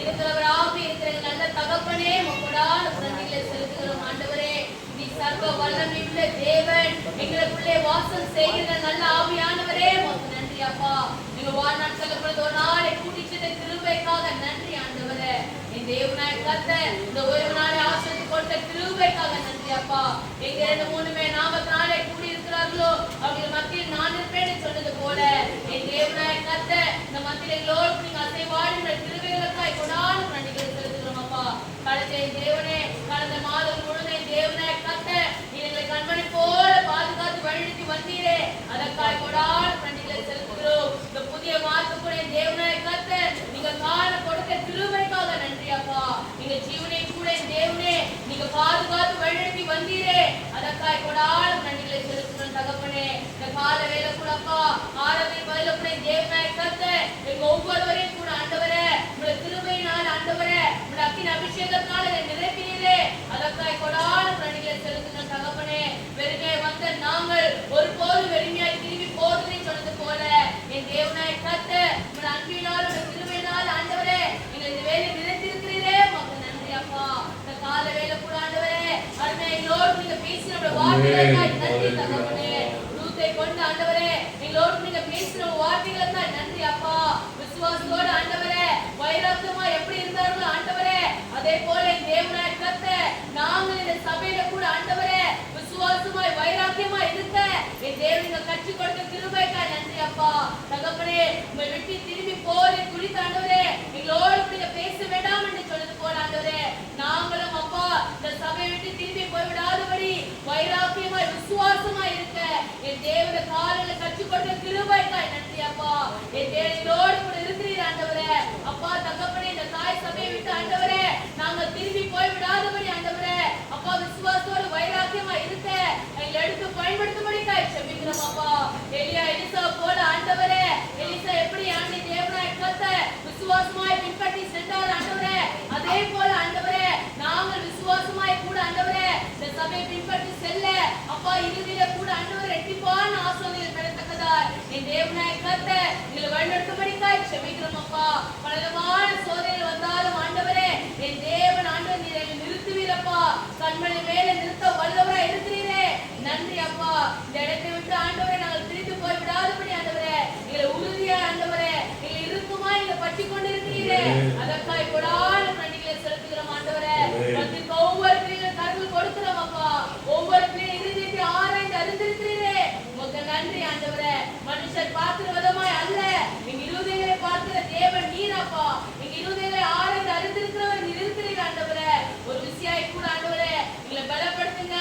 இருக்கிறவராக இருக்கிற நல்ல தகப்பனே உமக்குடான நன்றிகளை செலுத்துகிறோம் ஆண்டவரே. நீ சர்வ வல்லமையுள்ள தேவன், எங்களுக்குள்ளே வாசம் செய்கிற நல்ல ஆவியானவரே உமக்கு நன்றி அப்பா. நீங்க வாழ்நாட்கள் பொழுது ஒரு நாளை கூட்டிச்சத கிருபைக்காக நன்றி ஆண்டவரே. என் தேவனாய் கர்த்தர் இந்த ஒரு நாளை ஆசீர்வதித்து கொடுத்த கிருபைக்காக நன்றி அப்பா. எங்க 2-3 பேர் நாமத்தினாலே கூடி இருக்கிறார்களோ அவங்க மத்தியில் நான் இருப்பேன்னு சொன்னது போல என் தேவனாய் கர்த்தர் இந்த மத்தியில் எங்களோடு நீங்க அசைவாடுகிற கிருபைகளுக்காய் கொடான நன்றிகளை செலுத்துகிறோம் அப்பா. கடந்த தேவனே, கடந்த மாதம் முழுவதும் தேவனாய் கர்த்தர் எங்களை கண்மணி போல பாதுகாத்து வழிநடத்தி வந்தீரே, அதற்காய் கொடான நன்றிகளை செலுத்துகிறோம். இந்த புதிய மாதத்துக்குள்ள தேவனாய் கர்த்தர் நீங்க காண கொடுத்த கிருபைக்காக நன்றி அப்பா. நீங்க ஜீவனை கூட தேவனே நீங்க பாதுகாத்து வழிநடத்தி வந்தீரே, அதற்காய் கொடான நன்றிகளை செலுத்துகிறோம் தகப்பனே. இந்த கால வேலை கூட அப்பா ஆராதனை பதில கூட தேவனாய் கர்த்தர் எங்க ஒவ்வொருவரையும் கூட ஆண்டவரே உங்களுடைய கிருபையினால் ஆண்டவரே உங்களுடைய அக்கினி அபிஷேகத்தினால நிரப்பினீரே, அதற்காய் கொடான நன்றிகளை செலுத்துகிறோம் தகப்பனே. வெறுமையை வந்த நாங்கள் ஒருபோதும் வெறுமையாய் திரும்பி போவதில்லை சொன்னது போல என் தேவனாய் கர்த்தர் உங்களுடைய அன்பினால் உங்களுடைய கிருபையினால் ஆண்டவரே நீங்கள் இந்த வேலை நிலைத்திருக்கிறீரே, உமக்கு நன்றி அப்பா. இந்த கால வேலை கூட ஆண்டவரே அருமையோடு நீங்க பேசின வார்த்தைகளுக்காய் நன்றி தகப்பனே. ரூத்தை கொண்டு ஆண்டவரே எங்களோடு நீங்க பேசின வார்த்தைகளுக்காய் நன்றி அப்பா. விசுவாசத்தோடு ஆண்டவரே வைராக்கியமா எப்படி இருந்தார்களோ ஆண்டவரே அதே போல தேவனாய் கர்த்தர் நாங்கள் இந்த சபையில கூட ஆண்டவரே விசுவாசமாய் வைராக்கியமா இருக்க என் தேவனுங்க கற்றுக் கொடுத்த கிருபைக்காய் நன்றி அப்பா. தகப்பனே உங்களை விட்டு திரும்பி போரை குறித்து ஆண்டவரே எங்களோடு நீங்க பேச வேண்டாம் என்று சொன்னது போல ஆண்டவரே நாங்களும் அப்பா இந்த சபையை விட்டு திரும்பி போய்விடாதபடி வைராக்கியமாய் விசுவாசமாய் இருக்க என் தேவன காலையில கற்றுக் கொடுத்த கிருபைக்காய் நன்றி அப்பா. என் தேவனோடு கூட இருக்கிறீர் ஆண்டவரே அப்பா. தகப்பனே இந்த தாய் சபையை விட்டு ஆண்டவரே நாங்கள் திரும்பி போய்விடாதபடி ஆண்டவரே அப்பா விசுவாசத்தோடு வைராக்கியமா இருக்க எங்களை எடுத்து பயன்படுத்தும்படிக்காய் செபிக்கிறோம் அப்பா. எலியா எலிசா போல ஆண்டவரே எலிசா எப்படி ஆண்டி தேவனாய் கர்த்தர் விசுவாசமாய் பின்பற்றி சென்றார் ஆண்டவரே அதே போல ஆண்டவரே நாங்கள் விசுவாசமாய் கூட ஆண்டவரே இந்த சபையை பின்பற்றி செல்ல அப்பா இறுதியில கூட ஆண்டவரே ரெட்டிப்பான ஆசீர்வாதங்கள் பெறத்தக்கதாய் என் தேவனாய் கர்த்தர் எங்களை வழிநடத்தும்படிக்காய் செபிக்கிறோம் அப்பா. பலவிதமான சோதனைகள் வந்தாலும் ஆண்டவரே என் தேவன் ஆண்டவர் நீரை நிறுத்துவீரப்பா. கண்மணி மேல நிறுத்த வல்லவராய் இருக்கிறீரே, நன்றி அப்பா. இந்த இடத்தை விட்டு ஆண்டவரே நாங்கள் பிரித்து போய் விடாதபடி ஆண்டவரே எங்களை உறுதியா ஆண்டவரே எங்களை இருக்குமா எங்களை பற்றி கொண்டு இருக்கிறீரே, அதற்காய் கொடான நன்றிகளை செலுத்துகிறோம் ஆண்டவரே. மத்திற்கு ஒவ்வொரு பிள்ளைகள் கருவில் கொடுக்கிறோம் அப்பா. ஒவ்வொரு பிள்ளைகள் இருதயத்தை ஆராய்ந்து அறிந்திருக்கிறீரே, உமக்கு நன்றி ஆண்டவரே. மனுஷர் பார்க்கிற விதமாய் அல்ல, எங்க இருதயங்களை பார்க்கிற தேவன் நீர் அப்பா. எங்க இருதயங்களை ஆராய்ந்து அறிந்திருக்கிறவர் நீர் இருக்கிறீர் ஆண்டவரே. ஒரு விஷயம் கூட ஆண்டவரே எங்களை பலப்படுத்துங்க.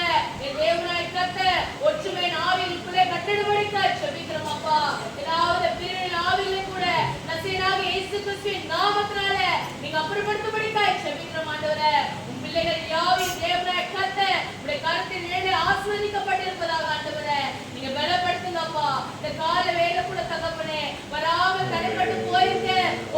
வார்த்தையின் வேலை ஆசீர்வதிக்கப்பட்டிருப்பதாக ஆண்டவரே. நீங்க பலப்படுத்துங்கப்பா. இந்த கால வேலை கூட தகப்பனே வராம தடைப்பட்டு போயிருக்க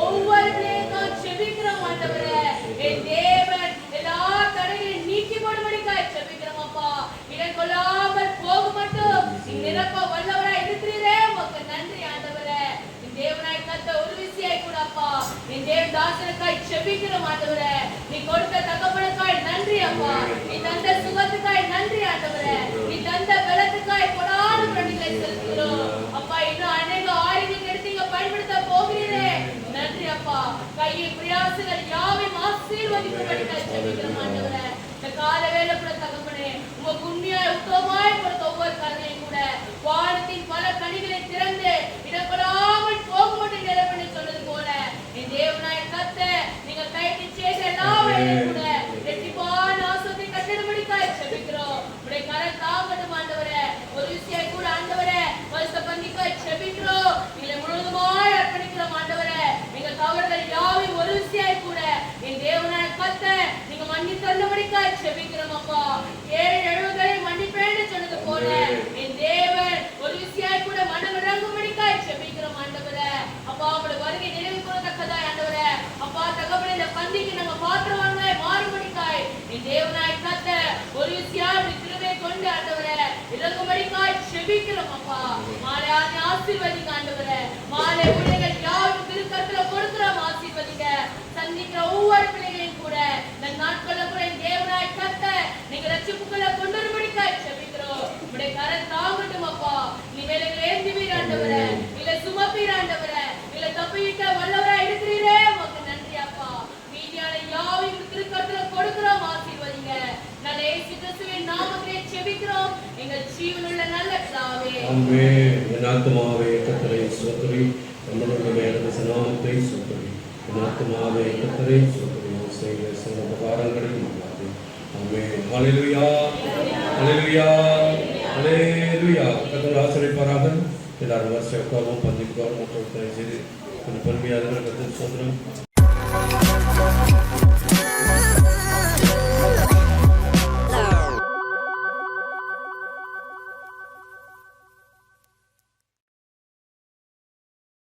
ஒவ்வொரு பிள்ளைகளுக்கும் செபிக்கிறோம் ஆண்டவரே. என் தேவன் எல்லா தடைகளையும் நீக்கி போடும்படிக்காய் செபிக்கிறோம் அப்பா. இடம் கொள்ளாமல் போக மட்டும் நீ நிரப்ப வல்லவராய் இருக்கிறீரே, உமக்கு நன்றி ஆண்டவரே. என் தேவனாய் கத்த ஒரு விஷயம் கூட அப்பா, என் தேவ தாசனுக்காய் செபிக்கிறோம் ஆண்டவரே. நீ கொடுத்த தகப்பனுக்காய் நன்றி அப்பா. நீ தந்த சுகத்துக்காய் நன்றி ஆண்டவரே. நீ தந்த பலத்துக்காய் கொடான பிரணிகளை செலுத்துகிறோம் அப்பா. இன்னும் அநேக ஆயுதங்கள் எடுத்து இங்க பயன்படுத்த போகிறீரே, நன்றி அப்பா. கையில் பிரயாசங்கள் யாவையும் ஆசீர்வதிக்கும்படிக்காய் செபிக்கிறோம் ஆண்டவரே. இந்த கால வேலை கூட தகப்பனே உமக்கு உண்மையாய் உத்தமமாய் கொடுத்த ஒவ்வொரு கருணையும் கூட வானத்தின் பல கனிகளை திறந்து இடப்படாமல் போக மட்டும் நிலப்பண்ணி சொன்னது போல என் தேவனாய் கத்த நீங்க கைக்கு செய்த எல்லா வேலையும் கூட ரெட்டிப்பான ஆசத்தை கட்டிடும்படிக்காய் செபிக்கிறோம். உடைய கரம் தாங்கட்டும் ஆண்டவரே. ஒரு விஷயம் கூட ஆண்டவரே வருஷ பந்திக்காய் செபிக்கிறோம். நீங்களை முழுவதுமாய் அர்ப்பணிக்கிறோம் ஆண்டவரே. நீங்க தவறுகள் யாவையும் ஒரு விஷயம் கூட என் தேவனாய் கத்த நீங்க மன்னி தள்ளும்படிக்காய் செபிக்கிறோம் அப்பா. 7 மன்னிப்பேன்னு சொன்னது போல என் தேவன் ஒரு விஷயம் கூட மனம் இறங்கும்படிக்காய் செபிக்கிறோம் ஆண்டவரே. அப்பா உங்களுடைய வருகை நினைவு கூறத்தக்கதாய் ஆண்டவரே. அப்பா தகப்பனே இந்த பந்திக்கு நாங்க பாத்திரவான்களை மாறும்படிக்காய் என் தேவனாய் கத்த ஒரு விஷயம் திருவே கொண்டு ஆண்டவரே இறங்கும்படிக்காய் செபிக்கிறோம் அப்பா. மாலை ஆசீர்வதிங்க ஆண்டவரே. மாலை ஊழியர்கள் யாரும் திருக்கரத்துல கொடுக்கிறோம், ஆசீர்வதிங்க. சந்திக்கிற ஒவ்வொரு பிள்ளைகளையும் கூட இந்த நாட்கள்ல கூட என் தேவனாய் கத்த நீங்க ரட்சிப்புக்களை கொண்டு வரும்படிக்காய் செபிக்கிறோம். உடைய கரம் தாங்கட்டும் அப்பா. நீ வேலைகளை ஏந்திவீர் ஆண்டவரே, இல்ல சுமப்பீர் ஆண்டவரே, இல்ல தப்பியிட்ட வல்லவரா இருக்கிறீரே, உமக்கு நன்றி அப்பா. மீதியான யாவையும் திருக்கரத்துல கொடுக்கிறோம், ஆசீர்வதிங்க. நல்ல இயேசு கிறிஸ்துவின் நாமத்திலே செபிக்கிறோம் எங்கள் ஜீவனுள்ள நல்ல பிதாவே. ஆமென். என் ஆத்துமாவே கர்த்தரை ஸ்தோத்திரி, நம்முடைய மேலான நாமத்தை ஸ்தோத்திரி. என் ஆத்துமாவே கர்த்தரை ஸ்தோத்திரி, செய்த சகல உபகாரங்களையும் மறவாதே. ஆமென். ஹல்லேலூயா, ஹல்லேலூயா, ஹல்லேலூயா. கர்த்தர் ஆசீர்வதிப்பாராக. எல்லாரும் வருஷம் உட்கார்வோம், பந்திக்கு மற்றொரு செய்து கொஞ்சம் பொறுமையாக கர்த்தர் ஸ்தோத்திரம்.